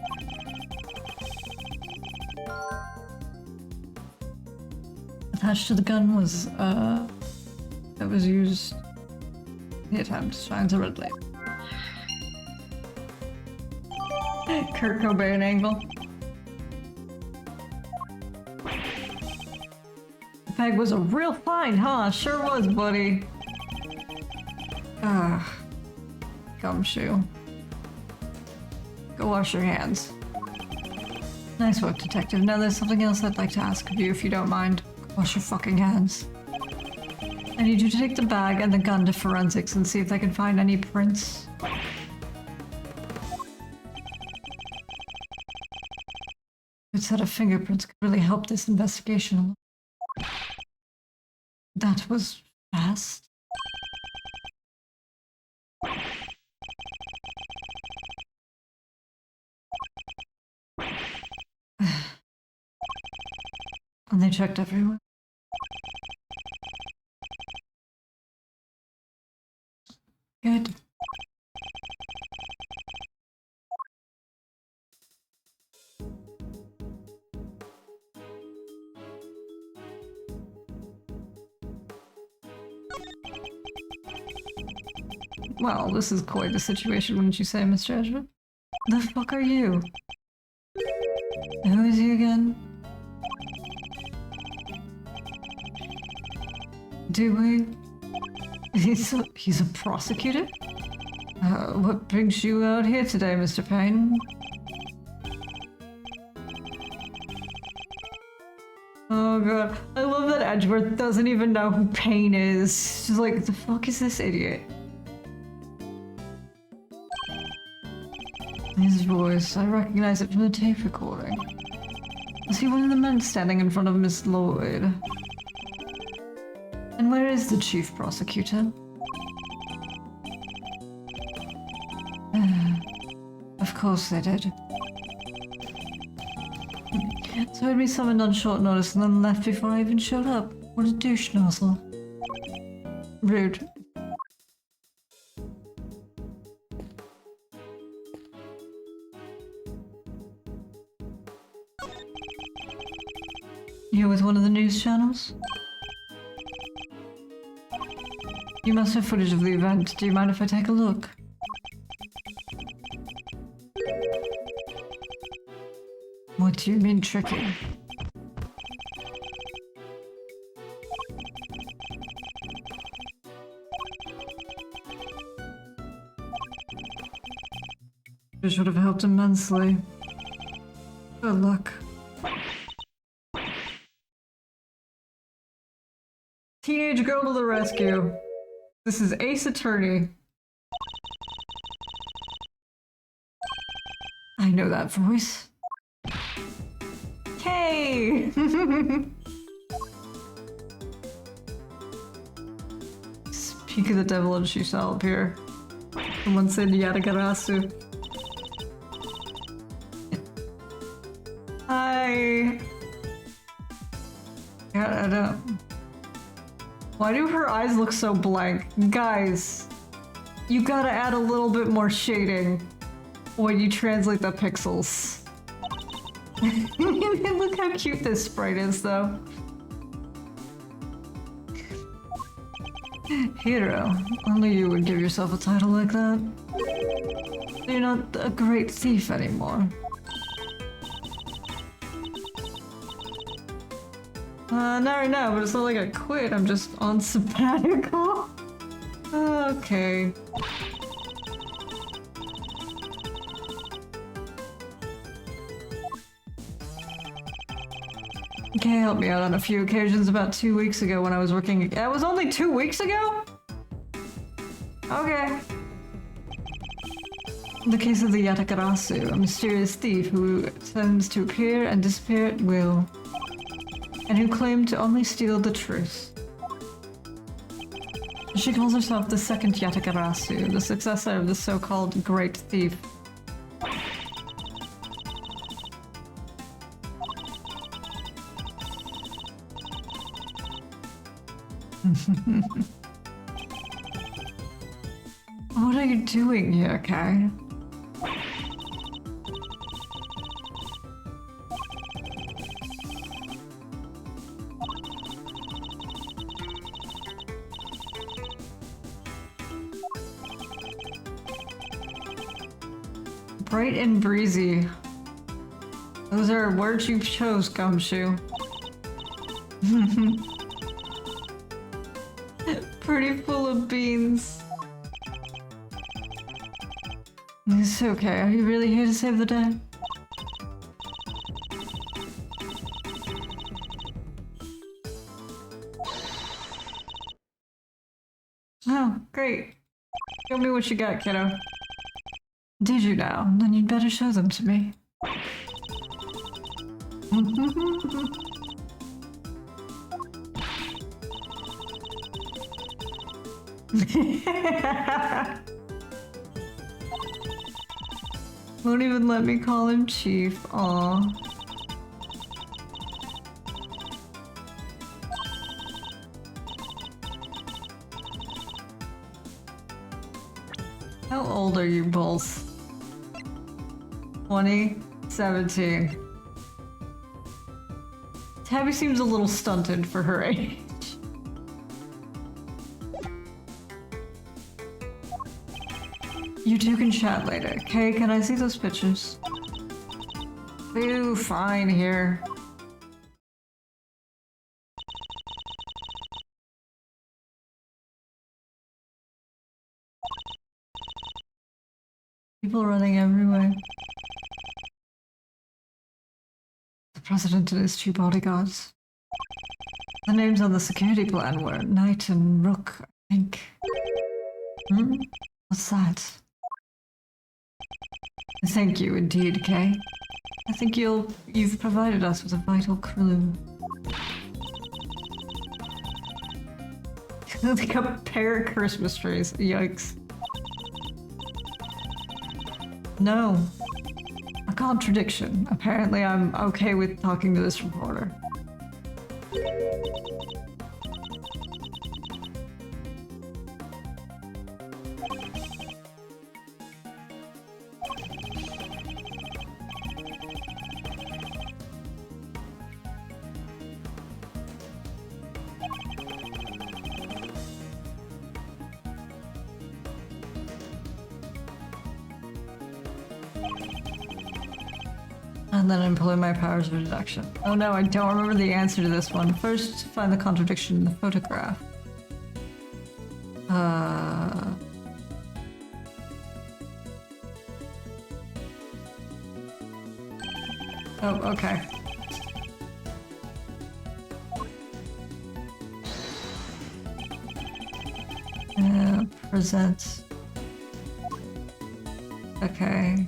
Attached to the gun was, that was used in the attempt shines a red light. Kurt Cobain angle. The peg was a real find, huh? Sure was, buddy. Gumshoe. Go wash your hands. Nice work, detective. Now there's something else I'd like to ask of you, if you don't mind. Wash your fucking hands. I need you to take the bag and the gun to forensics and see if they can find any prints. Good set of fingerprints could really help this investigation. That was fast. And they checked everywhere. Good. Well, this is quite the situation, wouldn't you say, Mr. Edgeworth? The fuck are you? Who is he again? Do we? He's a prosecutor? What brings you out here today, Mr. Payne? Oh god, I love that Edgeworth doesn't even know who Payne is. She's like, the fuck is this idiot? His voice, I recognize it from the tape recording. Was he one of the men standing in front of Miss Lloyd? And where is the chief prosecutor? Of course they did. So I'd be summoned on short notice and then left before I even showed up. What a douche nozzle. Rude. You're with one of the news channels? You must have footage of the event. Do you mind if I take a look? What do you mean tricky? This would have helped immensely. Good luck. Teenage girl to the rescue. This is Ace Attorney. I know that voice. Hey! Speak of the devil and she shall appear. Someone said Yatagarasu. Hi! I don't... Why do her eyes look so blank? Guys, you gotta add a little bit more shading when you translate the pixels. Look how cute this sprite is, though. Hero, only you would give yourself a title like that. You're not a great thief anymore. Not right now, but it's not like I quit, I'm just on sabbatical. Okay. Okay, help me out on a few occasions about 2 weeks ago when I was working. That was only 2 weeks ago? Okay. In the case of the Yatakarasu, a mysterious thief who tends to appear and disappear at will, and who claimed to only steal the truth. She calls herself the second Yatakarasu, the successor of the so-called Great Thief. What are you doing here, Kai? Bright and breezy. Those are words you chose, Gumshoe. Pretty full of beans. It's okay. Are you really here to save the day? Oh, great. Show me what you got, kiddo. Did you now? Then you'd better show them to me. Won't even let me call him Chief. Aw. How old are you both? 20? 17. Tabby seems a little stunted for her age. You two can chat later. Okay, can I see those pictures? Ooh, fine here. People running everywhere. The president and his two bodyguards. The names on the security plan were Knight and Rook, I think. Hmm? What's that? Thank you indeed, Kay. I think you've provided us with a vital clue. Like a pair of Christmas trees. Yikes. No. A contradiction. Apparently I'm okay with talking to this reporter. And then employ my powers of deduction. Oh no, I don't remember the answer to this one. First, find the contradiction in the photograph. Oh, okay. Present. Okay.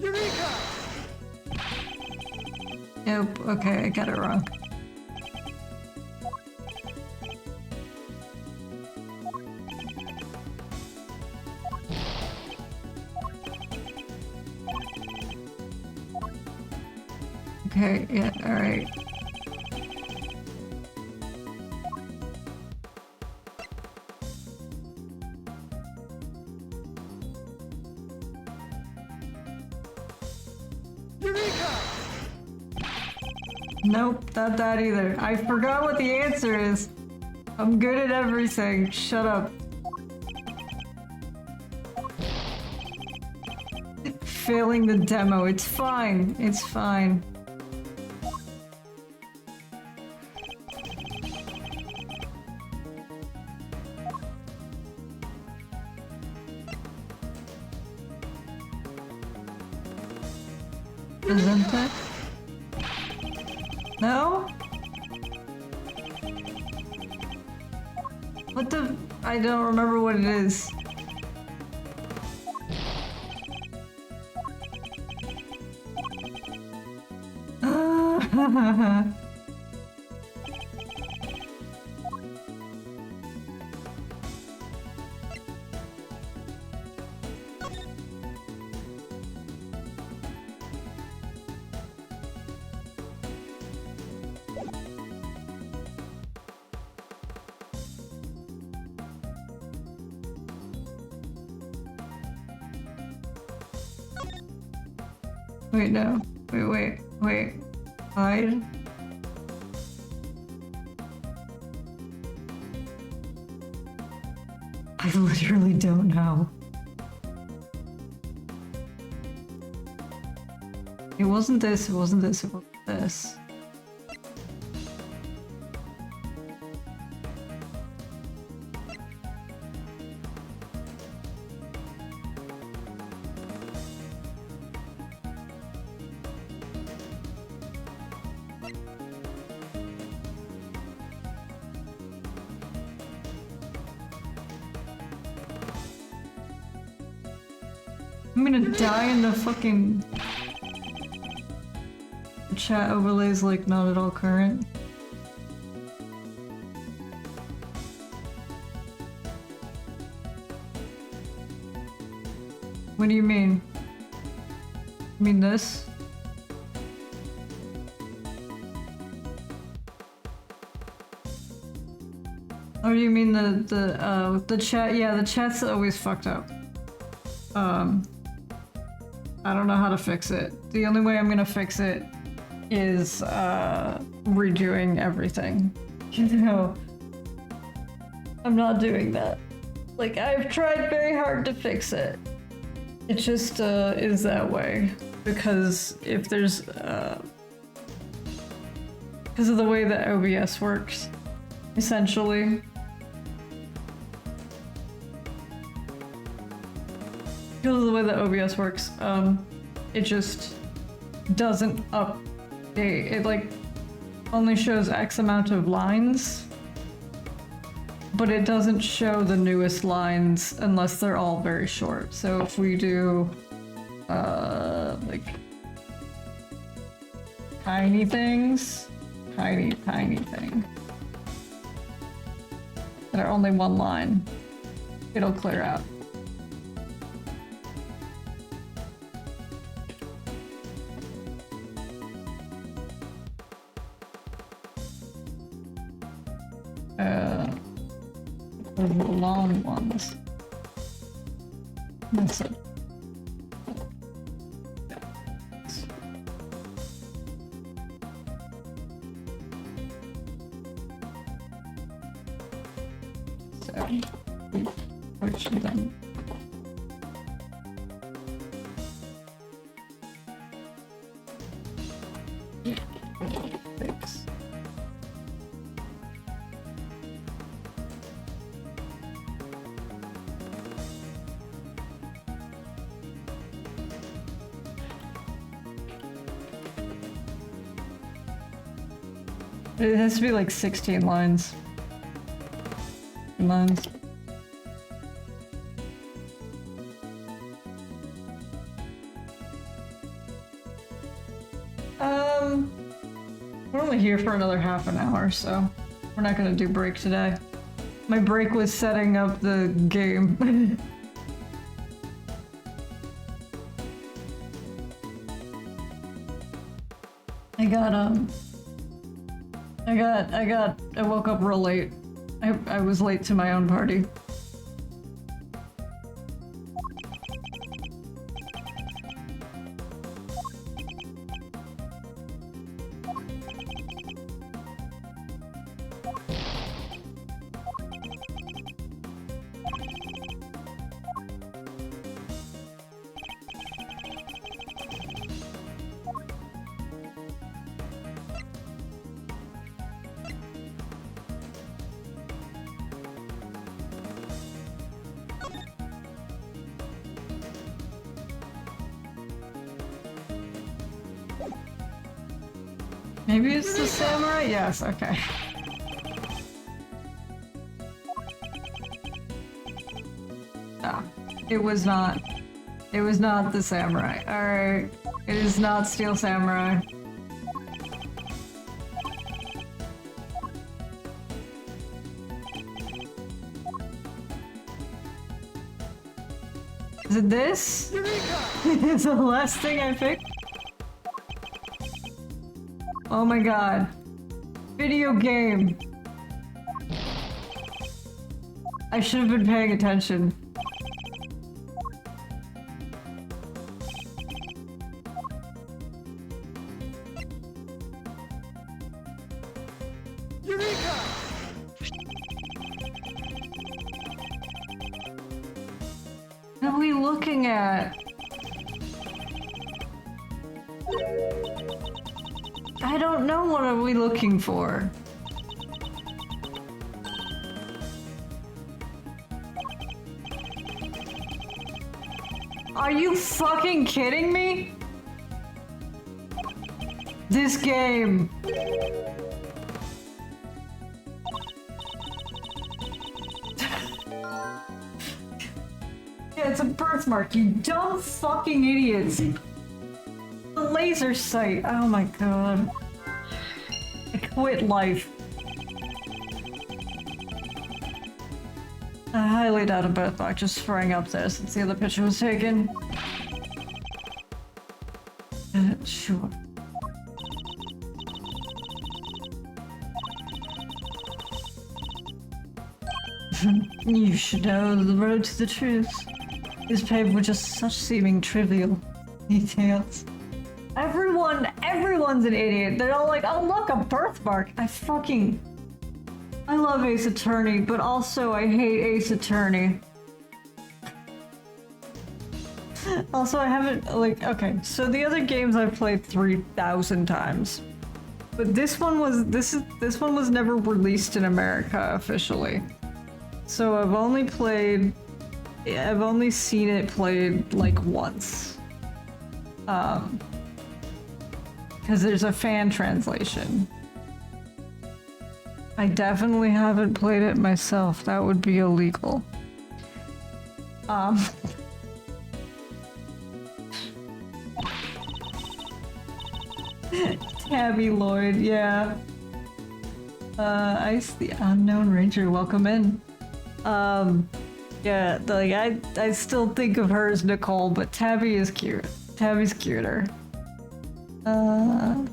Eureka! Nope, okay, I got it wrong. Okay, yeah, alright. Eureka! Nope, not that either. I forgot what the answer is. I'm good at everything. Shut up. Failing the demo. It's fine. It's fine. Isn't it? No? What the? I don't remember what it is. Wait, no. Wait. Hide? I literally don't know. It wasn't this, it wasn't this, it wasn't this. I'm gonna die in the fucking... Chat overlays like not at all current. What do you mean? You mean this? Or do you mean the chat? Yeah, the chat's always fucked up. I don't know how to fix it. The only way I'm gonna fix it is redoing everything. You know, I'm not doing that. Like, I've tried very hard to fix it. It just is that way. Because if there's because of the way that OBS works, essentially. Because of the way that OBS works, it just doesn't update. It like only shows X amount of lines, but it doesn't show the newest lines unless they're all very short. So if we do like tiny things, tiny thing that are only one line, it'll clear out. The long ones. That's it. So, we push them. Fix. It has to be like 16 lines. Lines. We're only here for another half an hour, so we're not gonna do break today. My break was setting up the game. I woke up real late. I was late to my own party. Maybe it's the samurai? Yes, okay. No, it was not. It was not the samurai. Alright. It is not Steel Samurai. Is it this? It's the last thing I picked? Oh my god. Video game. I should have been paying attention. Eureka! What are we looking at? I don't know, what are we looking for? Are you fucking kidding me? This game. Yeah, it's a birthmark, you dumb fucking idiots. The laser sight, oh my god. I quit life. I highly doubt a birthmark just sprang up there since the other picture was taken. Sure. You should know the road to the truth is paved with just such seeming trivial details. Everyone's an idiot. They're all like, oh look, a birthmark. I love Ace Attorney, but also I hate Ace Attorney. Also, I haven't, like, okay, so the other games I've played 3,000 times. But this one was never released in America officially. So I've only seen it played like once. Because there's a fan translation. I definitely haven't played it myself. That would be illegal. Tabby Lloyd, yeah. Ice the Unknown Ranger, welcome in. Yeah, like I still think of her as Nicole, but Tabby is cute. Tabby's cuter. Oh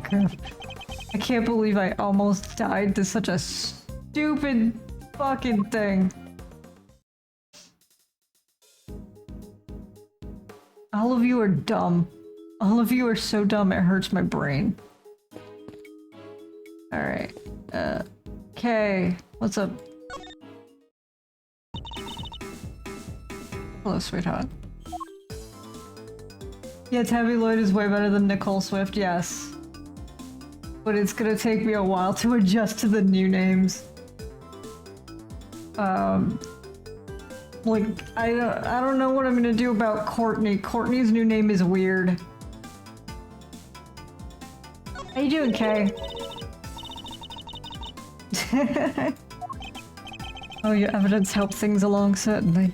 crap. I can't believe I almost died to such a stupid fucking thing. All of you are dumb. All of you are so dumb it hurts my brain. Alright. Okay. What's up? Hello, sweetheart. Yeah, Tabby Lloyd is way better than Nicole Swift, yes. But it's gonna take me a while to adjust to the new names. Like, I don't know what I'm gonna do about Courtney. Courtney's new name is weird. How you doing, Kay? Oh, your evidence helped things along, certainly.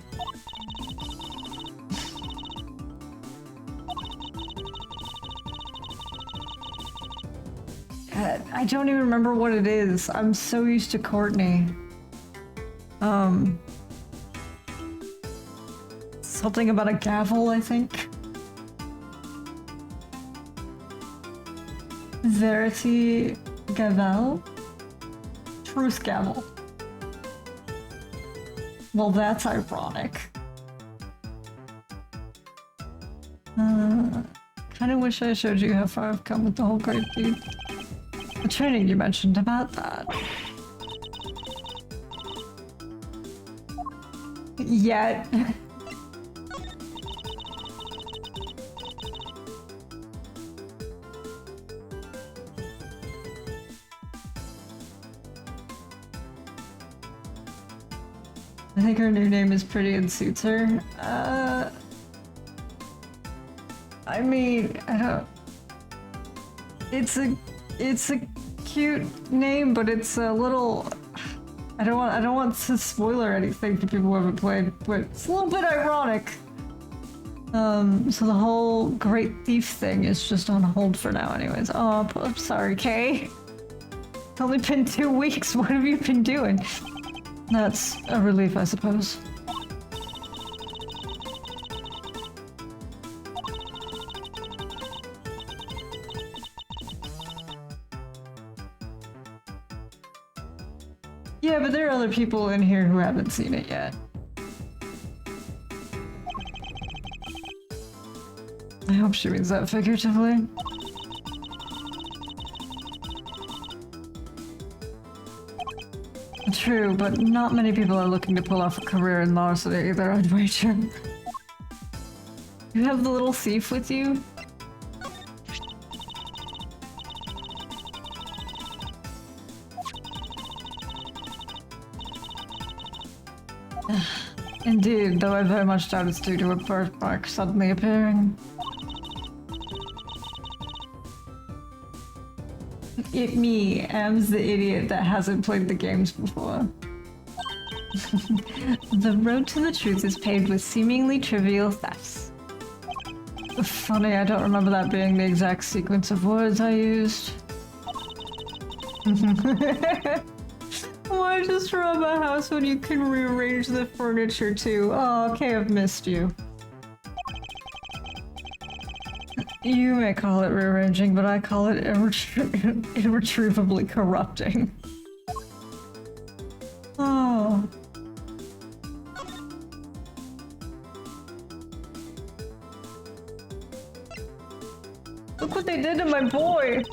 I don't even remember what it is. I'm so used to Courtney. Something about a gavel, I think. Verity Gavel? Truth Gavel. Well, that's ironic. Kinda wish I showed you how far I've come with the whole grape dude. The training you mentioned about that. Yet. I think her new name is pretty and suits her. I mean, I don't. It's a cute name, but it's a little. I don't want to spoiler anything for people who haven't played, but it's a little bit ironic. So the whole Great Thief thing is just on hold for now, anyways. Oh, I'm sorry, Kay. It's only been 2 weeks. What have you been doing? That's a relief, I suppose. Yeah, but there are other people in here who haven't seen it yet. I hope she means that figuratively. True, but not many people are looking to pull off a career in larceny either, I'd wager. You have the little thief with you? Indeed, though I very much doubt it's due to a birthmark suddenly appearing. Me, Am's the idiot that hasn't played the games before. The road to the truth is paved with seemingly trivial thefts. Funny, I don't remember that being the exact sequence of words I used. Why just rob a house when you can rearrange the furniture too? Oh, okay, I've missed you. You may call it rearranging, but I call it irretrievably corrupting. Oh. Look what they did to my boy!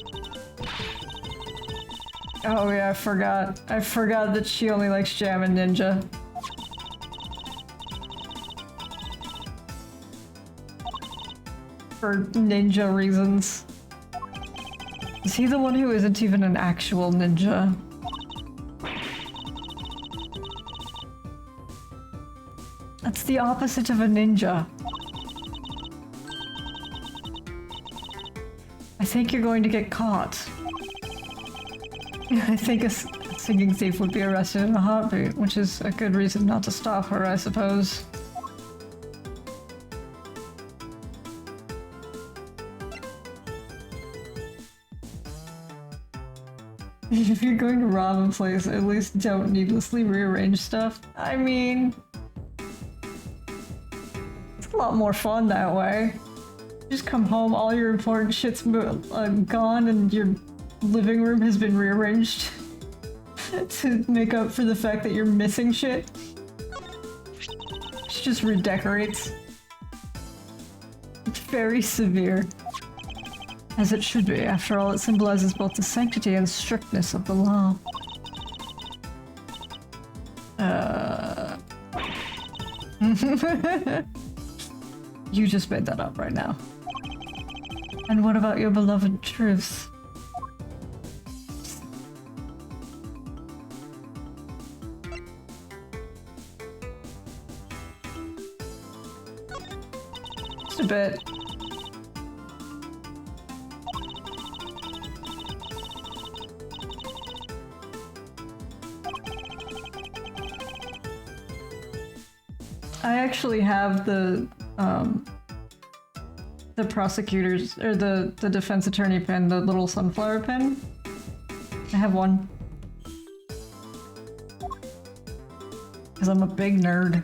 Oh yeah, I forgot. I forgot that she only likes Jam and Ninja. For ninja reasons. Is he the one who isn't even an actual ninja? That's the opposite of a ninja. I think you're going to get caught. I think a singing thief would be arrested in a heartbeat, which is a good reason not to stop her, I suppose. If you're going to rob a place, at least don't needlessly rearrange stuff. I mean... it's a lot more fun that way. Just come home, all your important shit's gone, and your living room has been rearranged to make up for the fact that you're missing shit. She just redecorates. It's very severe. As it should be. After all, it symbolizes both the sanctity and strictness of the law. You just made that up right now. And what about your beloved truth? Just a bit. I actually have the prosecutor's, or the defense attorney pin, the little sunflower pin. I have one. Because I'm a big nerd.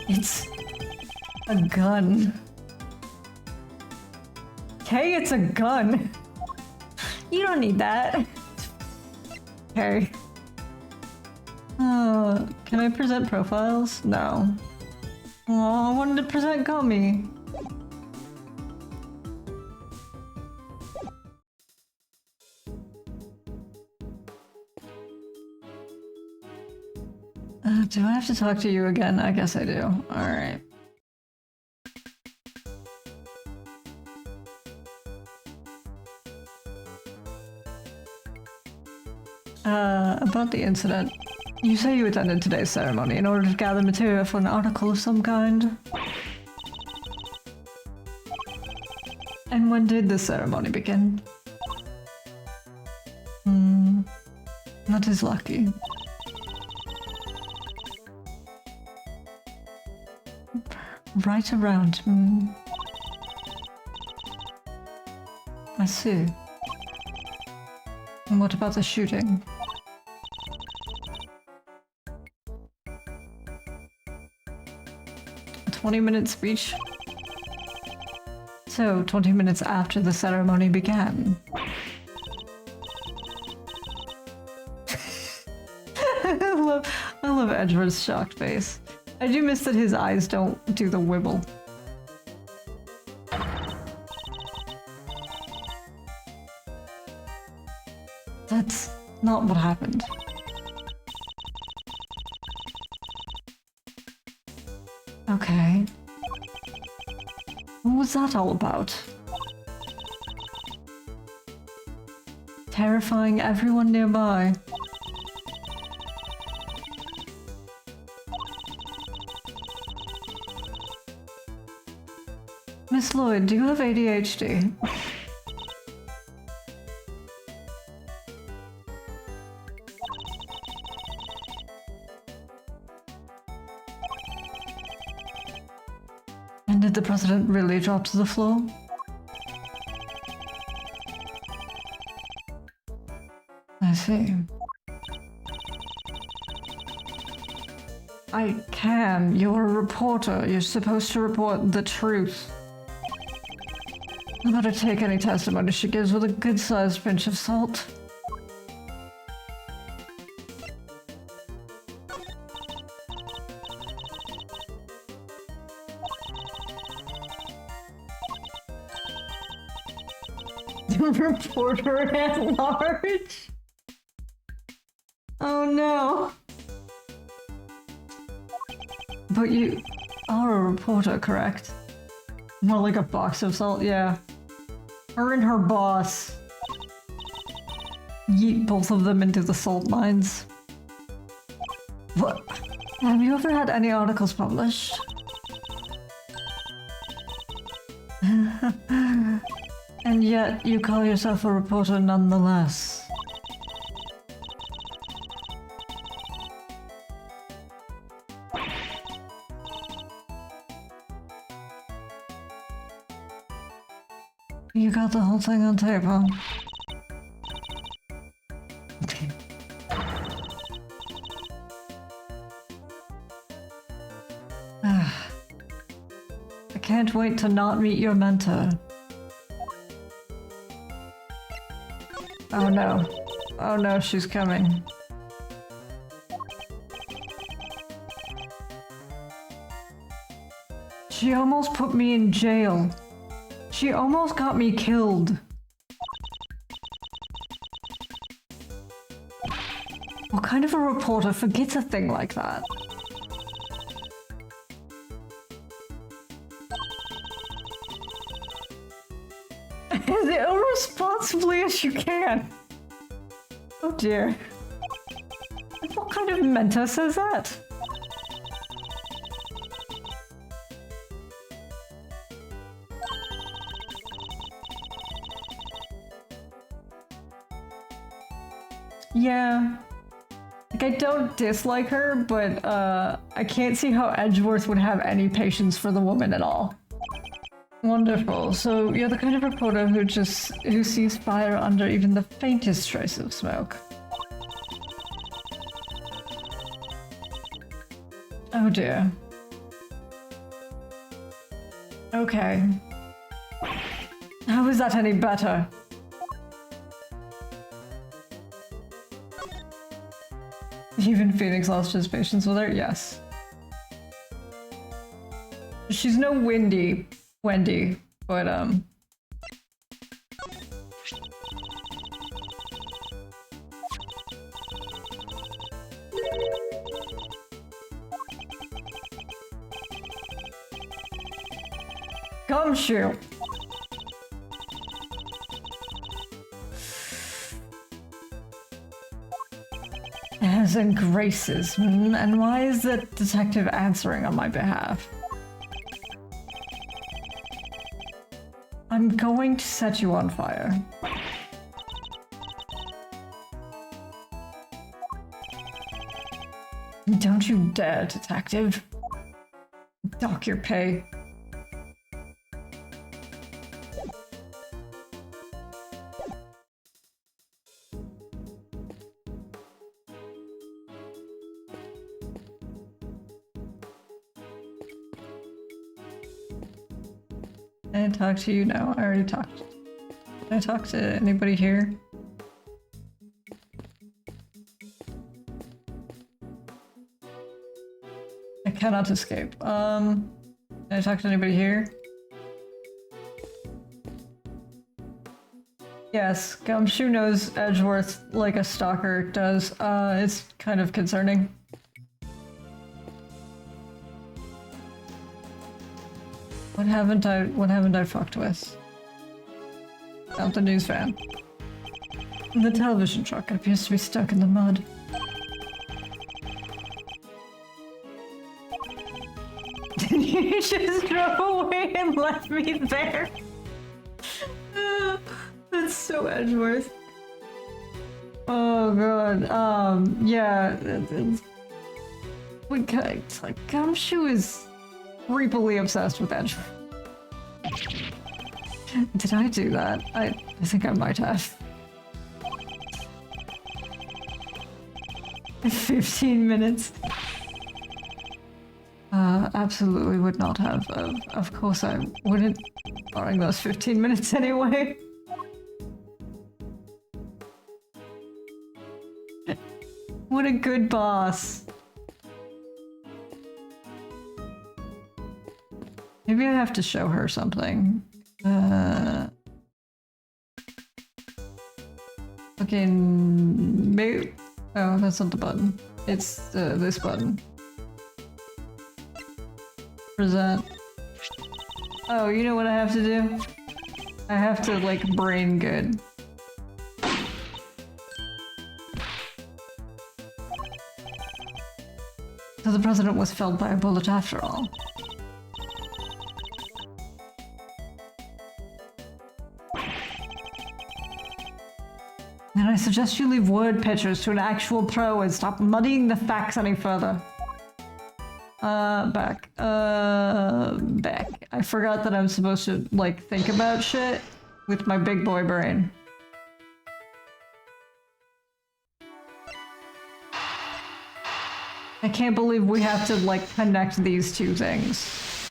It's a gun. Okay, it's a gun. You don't need that. Okay. Can I present profiles? No. Oh, I wanted to present Gummy. Do I have to talk to you again? I guess I do. Alright. About the incident. You say you attended today's ceremony in order to gather material for an article of some kind. And when did the ceremony begin? That is lucky. Right around. I see. And what about the shooting? 20-minute speech? So, 20 minutes after the ceremony began. I love Edgeworth's shocked face. I do miss that his eyes don't do the wibble. That's not what happened. Okay. What was that all about? Terrifying everyone nearby. Miss Lloyd, do you have ADHD? And did the president really drop to the floor? I see. I can. You're a reporter. You're supposed to report the truth. I better take any testimony she gives with a good-sized pinch of salt. Reporter at large? Oh no! But you are a reporter, correct? More like a box of salt, yeah. Her and her boss. Yeet both of them into the salt mines. What? Have you ever had any articles published? And yet you call yourself a reporter nonetheless. You got the whole thing on tape, huh? I can't wait to not meet your mentor. Oh no. Oh no, she's coming. She almost put me in jail. She almost got me killed. What kind of a reporter forgets a thing like that? As irresponsibly as you can. Oh dear. What kind of mentor says that? Yeah. Like, I don't dislike her, but I can't see how Edgeworth would have any patience for the woman at all. Wonderful. So you're the kind of reporter who sees fire under even the faintest trace of smoke. Oh dear. Okay. How is that any better? Even Phoenix lost his patience with her? Yes. She's no Wendy, but Gumshoe! Airs and graces, and why is the detective answering on my behalf? I'm going to set you on fire. Don't you dare, detective. Dock your pay. Can I talk to you now? I already talked. Can I talk to anybody here? I cannot escape. Can I talk to anybody here? Yes, Gumshoe knows Edgeworth like a stalker does. It's kind of concerning. What haven't I fucked with? Not the news van. The television truck appears to be stuck in the mud. You just drove away and left me there. That's so Edgeworth. Oh god. Yeah. Gumshoe is creepily obsessed with Edgeworth. Did I do that? I think I might have. 15 minutes. Absolutely would not have. Of course I wouldn't, barring those 15 minutes anyway. What a good boss. Maybe I have to show her something. Fucking... Maybe... Oh, that's not the button. It's this button. Present. Oh, you know what I have to do? I have to, like, brain good. So the president was felled by a bullet after all. Then I suggest you leave word pictures to an actual pro and stop muddying the facts any further. Back. Back. I forgot that I'm supposed to, like, think about shit with my big boy brain. I can't believe we have to, like, connect these two things.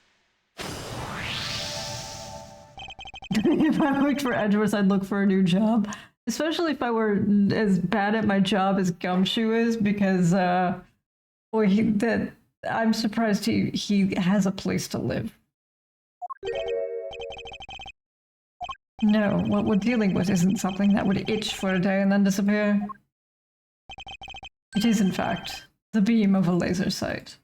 If I looked for Edgeworth, I'd look for a new job. Especially if I were as bad at my job as Gumshoe is, because, I'm surprised he has a place to live. No, what we're dealing with isn't something that would itch for a day and then disappear. It is, in fact, the beam of a laser sight.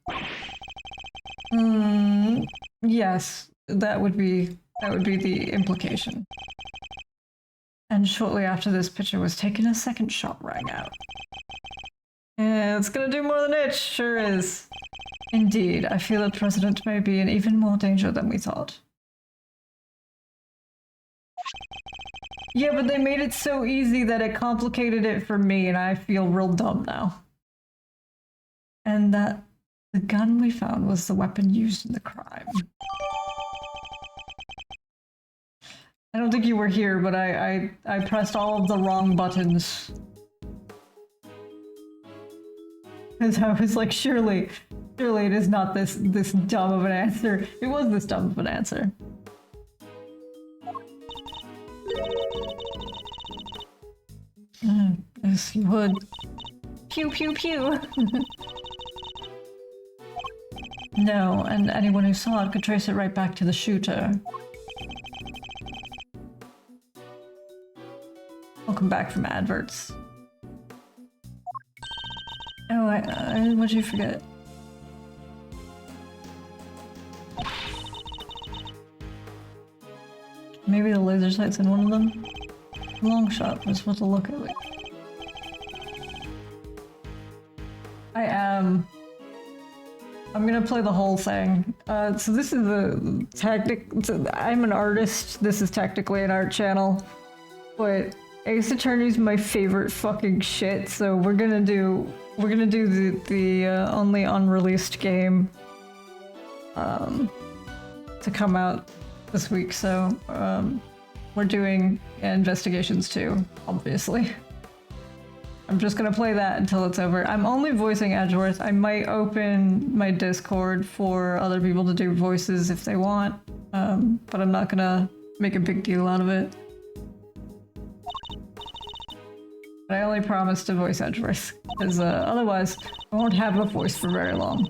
Yes, that would be the implication. And shortly after this picture was taken, a second shot rang out. Yeah, it's gonna do more than itch, sure is. Indeed, I feel the president may be in even more danger than we thought. Yeah, but they made it so easy that it complicated it for me, and I feel real dumb now. And that the gun we found was the weapon used in the crime. I don't think you were here, but I pressed all of the wrong buttons. Because I was like, surely it is not this dumb of an answer. It was this dumb of an answer. Yes, you would. Pew pew pew! No, and anyone who saw it could trace it right back to the shooter. Welcome back from adverts. Oh, what'd you forget? Maybe the laser sight's in one of them? Long shot was what to look at. Like. I'm gonna play the whole thing. So this is a I'm an artist. This is technically an art channel, but Ace Attorney's my favorite fucking shit. So we're gonna do the only unreleased game to come out this week. So we're doing investigations too, obviously. I'm just gonna play that until it's over. I'm only voicing Edgeworth. I might open my Discord for other people to do voices if they want, but I'm not gonna make a big deal out of it. But I only promise to voice Edgeworth, because otherwise I won't have a voice for very long.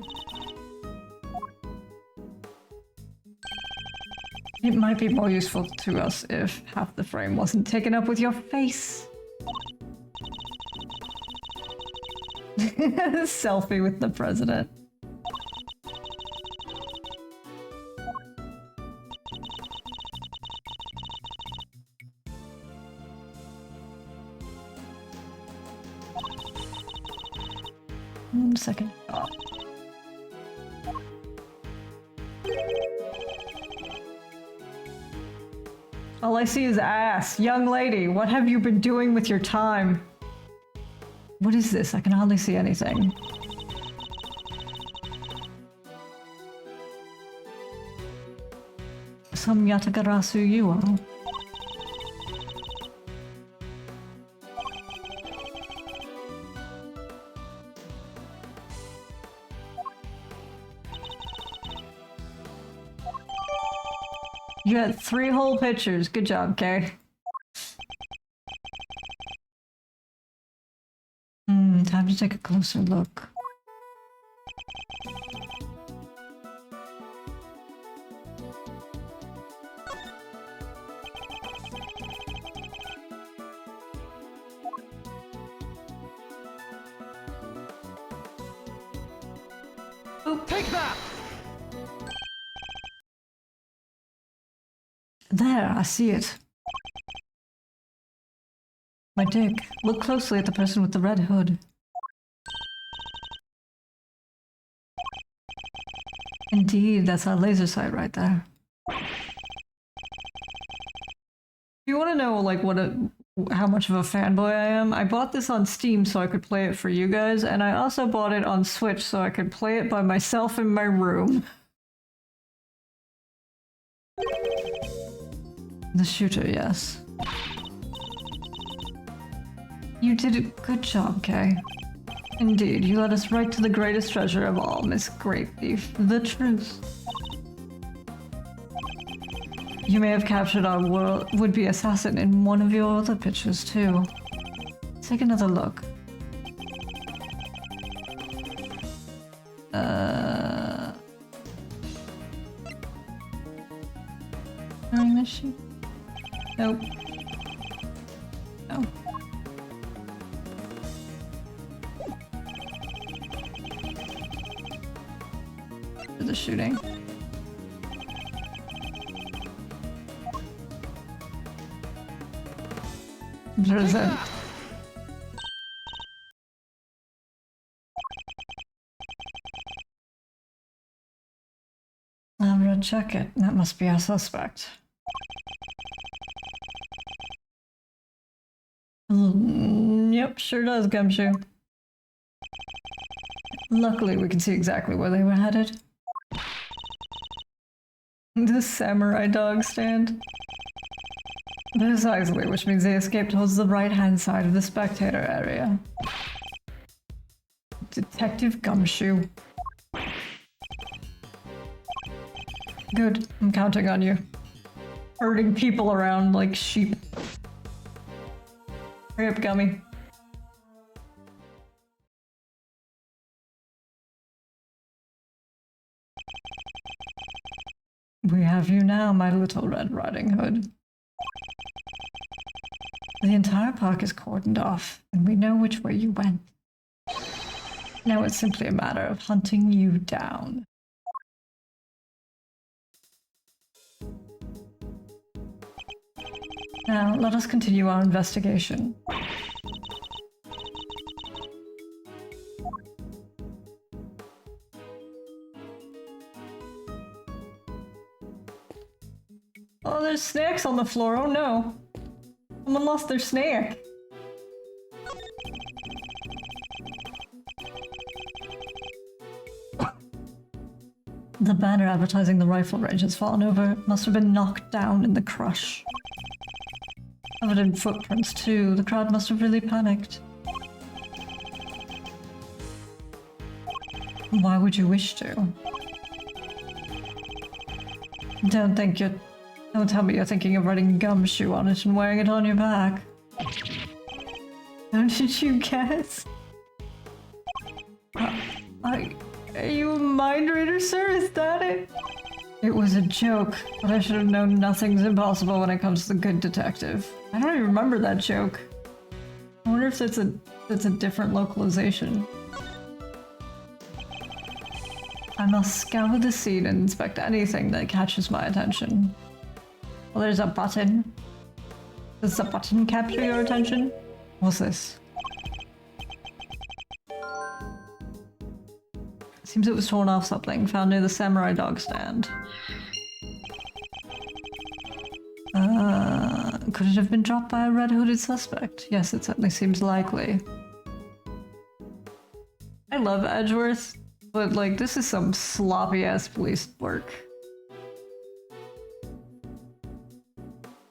It might be more useful to us if half the frame wasn't taken up with your face. Selfie with the president. Second shot. All I see is ass. Young lady, what have you been doing with your time? What is this? I can hardly see anything. Some Yatagarasu you are. You got 3 whole pictures. Good job, Kay. Time to take a closer look. Take that! There, I see it. My dick. Look closely at the person with the red hood. Indeed, that's our laser sight right there. You want to know, like, how much of a fanboy I am? I bought this on Steam so I could play it for you guys, and I also bought it on Switch so I could play it by myself in my room. The shooter, yes. You did a good job, Kay. Indeed, you led us right to the greatest treasure of all, Miss Great Thief, the truth. You may have captured our would-be assassin in one of your other pictures, too. Take another look. Throwing machine? Nope. No. The shooting. Present. I'm gonna check it. That must be our suspect. Yep, sure does, Gumshoe. Luckily, we can see exactly where they were headed. The samurai dog stand. Precisely, which means they escaped towards the right-hand side of the spectator area. Detective Gumshoe. Good, I'm counting on you. Herding people around like sheep. Hurry up, Gummy. We have you now, my little Red Riding Hood. The entire park is cordoned off, and we know which way you went. Now it's simply a matter of hunting you down. Now, let us continue our investigation. Oh, there's snacks on the floor. Oh no. Someone lost their snack. The banner advertising the rifle range has fallen over. It must have been knocked down in the crush. Covered in footprints too. The crowd must have really panicked. Why would you wish to? Don't tell me you're thinking of writing Gumshoe on it and wearing it on your back. How did you guess? Are you a mind reader, sir? Is that it? It was a joke, but I should have known nothing's impossible when it comes to the good detective. I don't even remember that joke. I wonder if that's a different localization. I must scour the scene and inspect anything that catches my attention. Well, there's a button. Does the button capture your attention? What's this? Seems it was torn off something, found near the samurai dog stand. Could it have been dropped by a red-hooded suspect? Yes, it certainly seems likely. I love Edgeworth, but like, this is some sloppy-ass police work.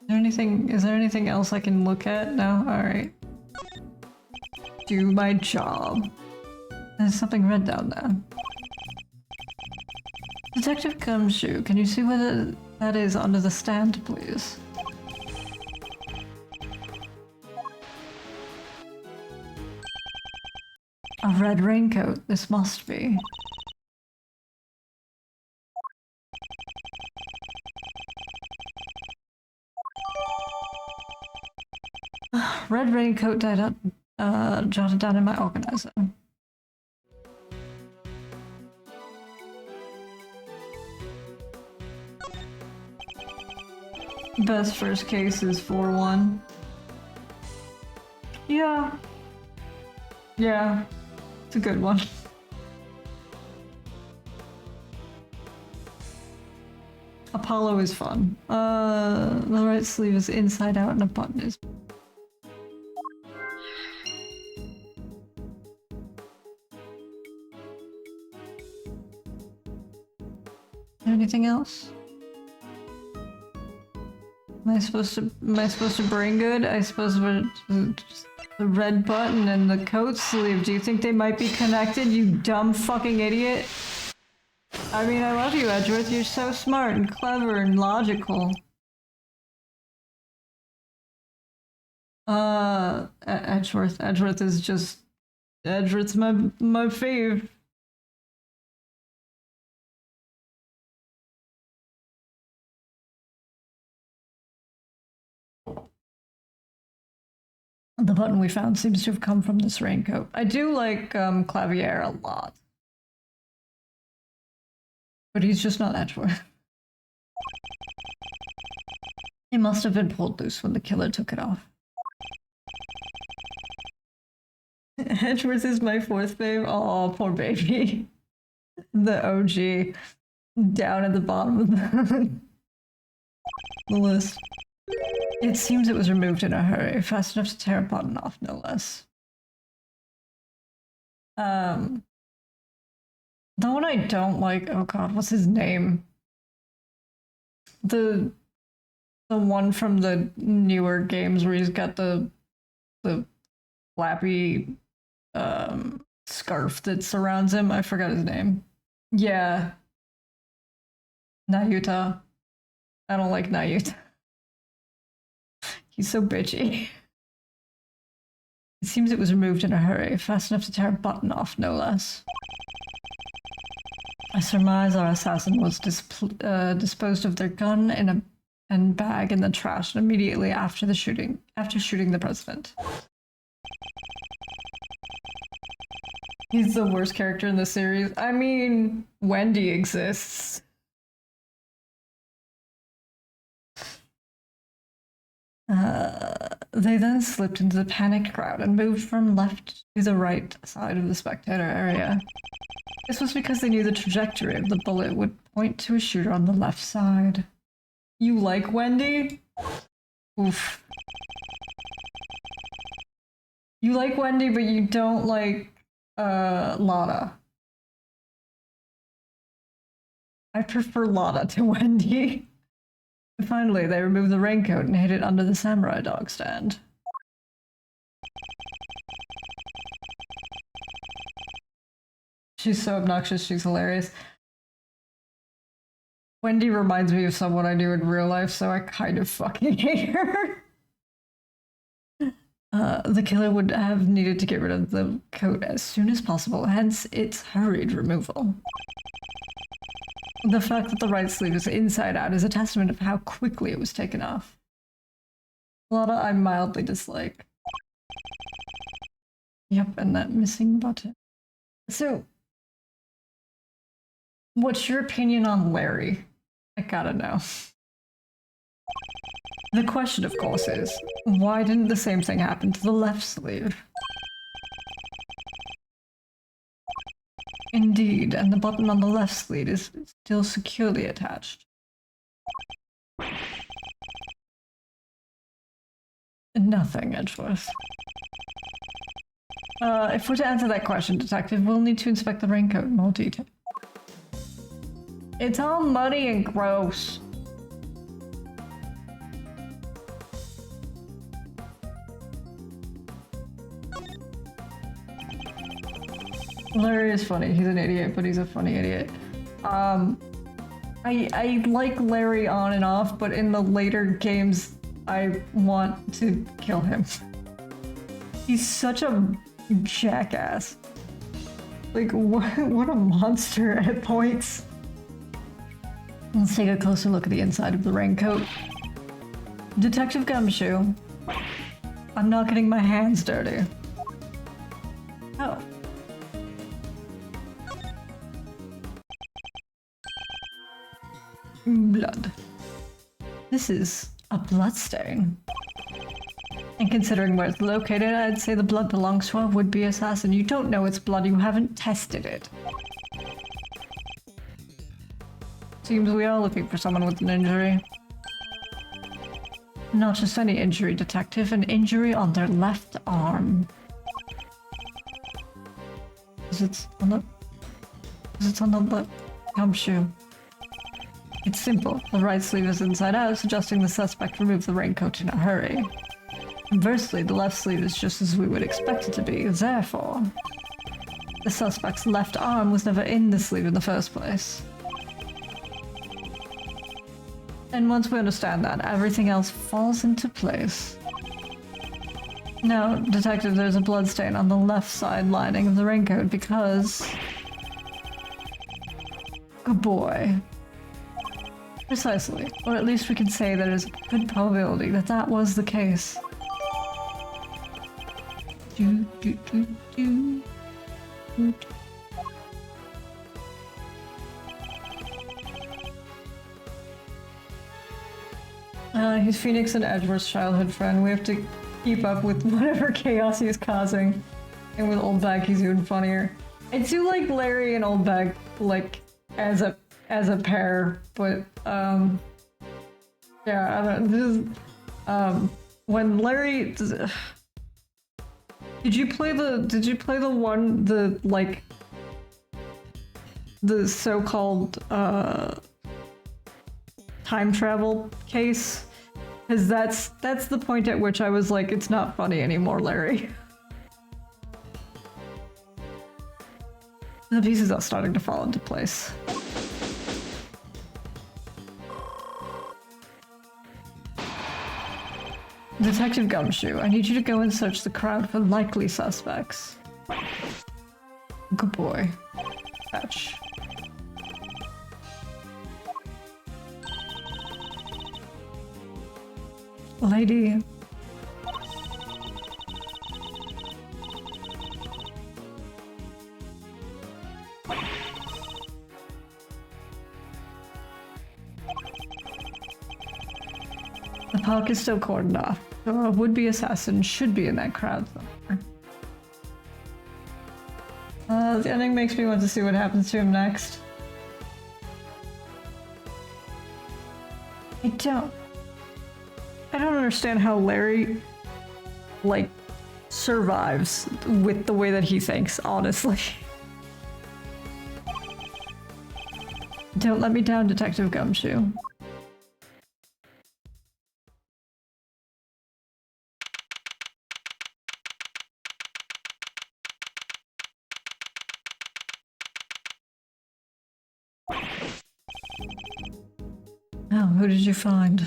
Is there anything else I can look at? No? Alright. Do my job. There's something red down there. Detective Gumshoe, can you see whether that is under the stand, please? A red raincoat, this must be. Red raincoat jotted down in my organizer. Best first case is 4-1. Yeah. Yeah. It's a good one. Apollo is fun. The right sleeve is inside out and a button is... Anything else? Am I supposed to brain good? I suppose we're the red button and the coat sleeve. Do you think they might be connected, you dumb fucking idiot? I mean, I love you, Edgeworth. You're so smart and clever and logical. Edgeworth. Edgeworth is just... Edgeworth's my fave. The button we found seems to have come from this raincoat. I do like Clavier a lot. But he's just not Edgeworth. It must have been pulled loose when the killer took it off. Edgeworth is my fourth fave. Oh, poor baby. The OG. Down at the bottom of the list. It seems it was removed in a hurry, fast enough to tear a button off, no less. The one I don't like, oh god, what's his name? The one from the newer games where he's got the flappy scarf that surrounds him. I forgot his name. Yeah. Nayuta. I don't like Nayuta. He's so bitchy. It seems it was removed in a hurry, fast enough to tear a button off, no less. I surmise our assassin was disposed of their gun and bag in the trash immediately after shooting the president. He's the worst character in the series. I mean, Wendy exists. They then slipped into the panicked crowd and moved from left to the right side of the spectator area. This was because they knew the trajectory of the bullet would point to a shooter on the left side. You like Wendy? Oof. You like Wendy, but you don't like, Lotta. I prefer Lotta to Wendy. Finally, they removed the raincoat and hid it under the samurai dog stand. She's so obnoxious, she's hilarious. Wendy reminds me of someone I knew in real life, so I kind of fucking hate her. The killer would have needed to get rid of the coat as soon as possible, hence its hurried removal. The fact that the right sleeve is inside out is a testament of how quickly it was taken off. Lotta I mildly dislike. Yep, and that missing button. So, what's your opinion on Larry? I gotta know. The question, of course, is, why didn't the same thing happen to the left sleeve? Indeed, and the button on the left sleeve is still securely attached. Nothing, Edgeworth. If we're to answer that question, Detective, we'll need to inspect the raincoat in more detail. It's all muddy and gross. Larry is funny. He's an idiot, but he's a funny idiot. I like Larry on and off, but in the later games, I want to kill him. He's such a jackass. Like, what a monster at points. Let's take a closer look at the inside of the raincoat. Detective Gumshoe. I'm not getting my hands dirty. Oh. Blood. This is A bloodstain? And considering where it's located, I'd say the blood belongs to a would-be assassin. You don't know it's blood, you haven't tested it. Seems we are looking for someone with an injury. Not just any injury, Detective. An injury on their left arm. Is it on the left gumshoe? It's simple. The right sleeve is inside out, suggesting the suspect removed the raincoat in a hurry. Conversely, the left sleeve is just as we would expect it to be. Therefore, the suspect's left arm was never in the sleeve in the first place. And once we understand that, everything else falls into place. Now, Detective, there's a bloodstain on the left side lining of the raincoat because... Good boy. Precisely. Or at least we can say that there's a good probability that that was the case. Do, do, do, do. Do. He's Phoenix and Edgeworth's childhood friend. We have to keep up with whatever chaos he's causing. And with Old Bag, he's even funnier. I do like Larry and Old Bag, like, as a pair, but, yeah, I don't, when Larry... Did you play the one, the so-called, time travel case? Because that's the point at which I was like, it's not funny anymore, Larry. The pieces are starting to fall into place. Detective Gumshoe, I need you to go and search the crowd for likely suspects. Good boy. Fetch. Lady. The park is still cordoned off, so a would-be assassin should be in that crowd somewhere. The ending makes me want to see what happens to him next. I don't understand how Larry, like, survives with the way that he thinks, honestly. Don't let me down, Detective Gumshoe. Oh, who did you find?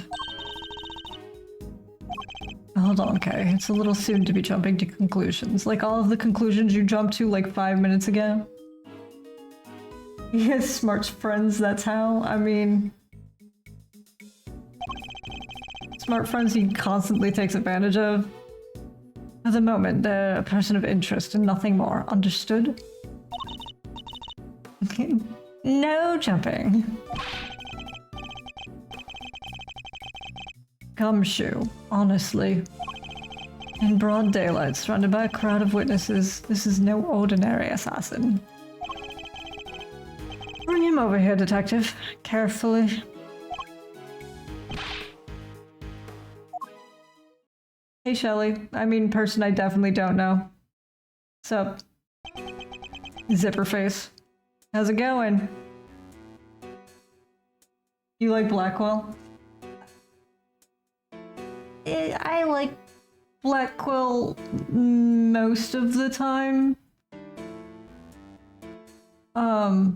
Hold on, okay. It's a little soon to be jumping to conclusions. Like all of the conclusions you jumped to like 5 minutes ago. He has smart friends, that's how. I mean... Smart friends he constantly takes advantage of. At the moment, they're a person of interest and nothing more. Understood? Okay. No jumping. Gumshoe, honestly. In broad daylight, surrounded by a crowd of witnesses, this is no ordinary assassin. Bring him over here, Detective. Carefully. Hey, Shelly. I mean, person I definitely don't know. Sup? Zipper face. How's it going? You like Blackwell? I like Blackwell most of the time. But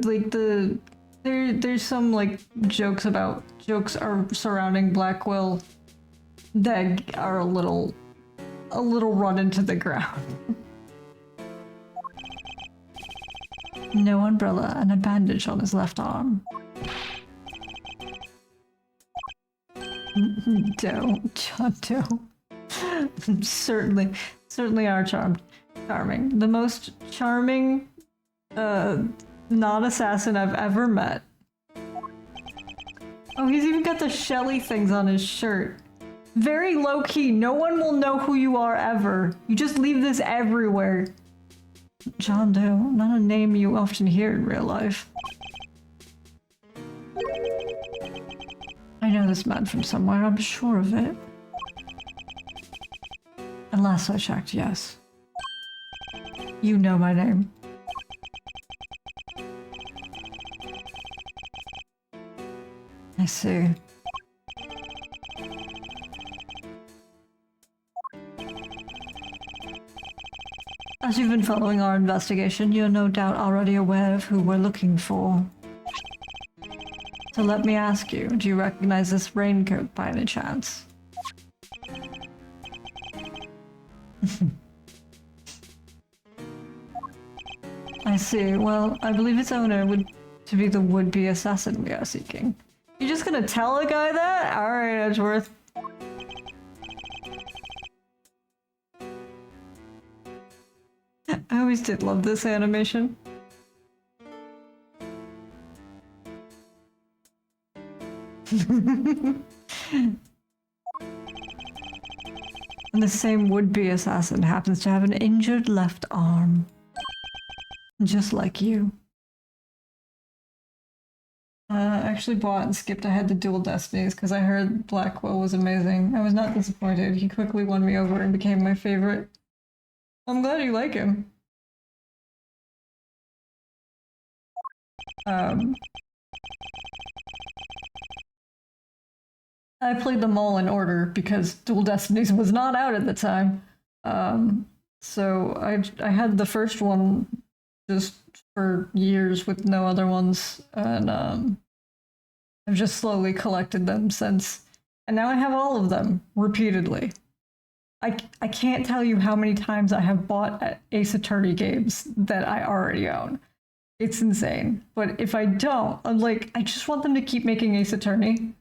like there's some like jokes are surrounding Blackwell that are a little run into the ground. No umbrella and a bandage on his left arm. Don't, John, don't. Certainly are charmed. Charming. The most charming, non-assassin I've ever met. Oh, he's even got the Shelly things on his shirt. Very low-key. No one will know who you are ever. You just leave this everywhere. John Doe, not a name you often hear in real life. I know this man from somewhere, I'm sure of it. And last I checked, yes. You know my name. I see. As you've been following our investigation, you're no doubt already aware of who we're looking for. So let me ask you, do you recognize this raincoat by any chance? I see. Well, I believe its owner would to be the would-be assassin we are seeking. You're just gonna tell a guy that? Alright, Edgeworth. I always did love this animation. And the same would-be assassin happens to have an injured left arm. Just like you. I actually bought and skipped ahead to Dual Destinies because I heard Blackwell was amazing. I was not disappointed. He quickly won me over and became my favorite. I'm glad you like him. I played them all in order because Dual Destinies was not out at the time. So I had the first one just for years with no other ones, and I've just slowly collected them since. And now I have all of them repeatedly. I can't tell you how many times I have bought Ace Attorney games that I already own. It's insane. But if I don't, I'm like, I just want them to keep making Ace Attorney.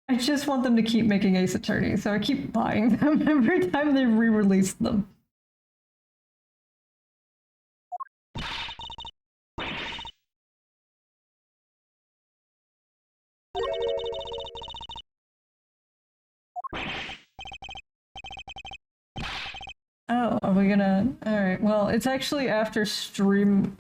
I just want them to keep making Ace Attorney, so I keep buying them every time they re-release them. Oh, are we gonna... Alright, well, it's actually after stream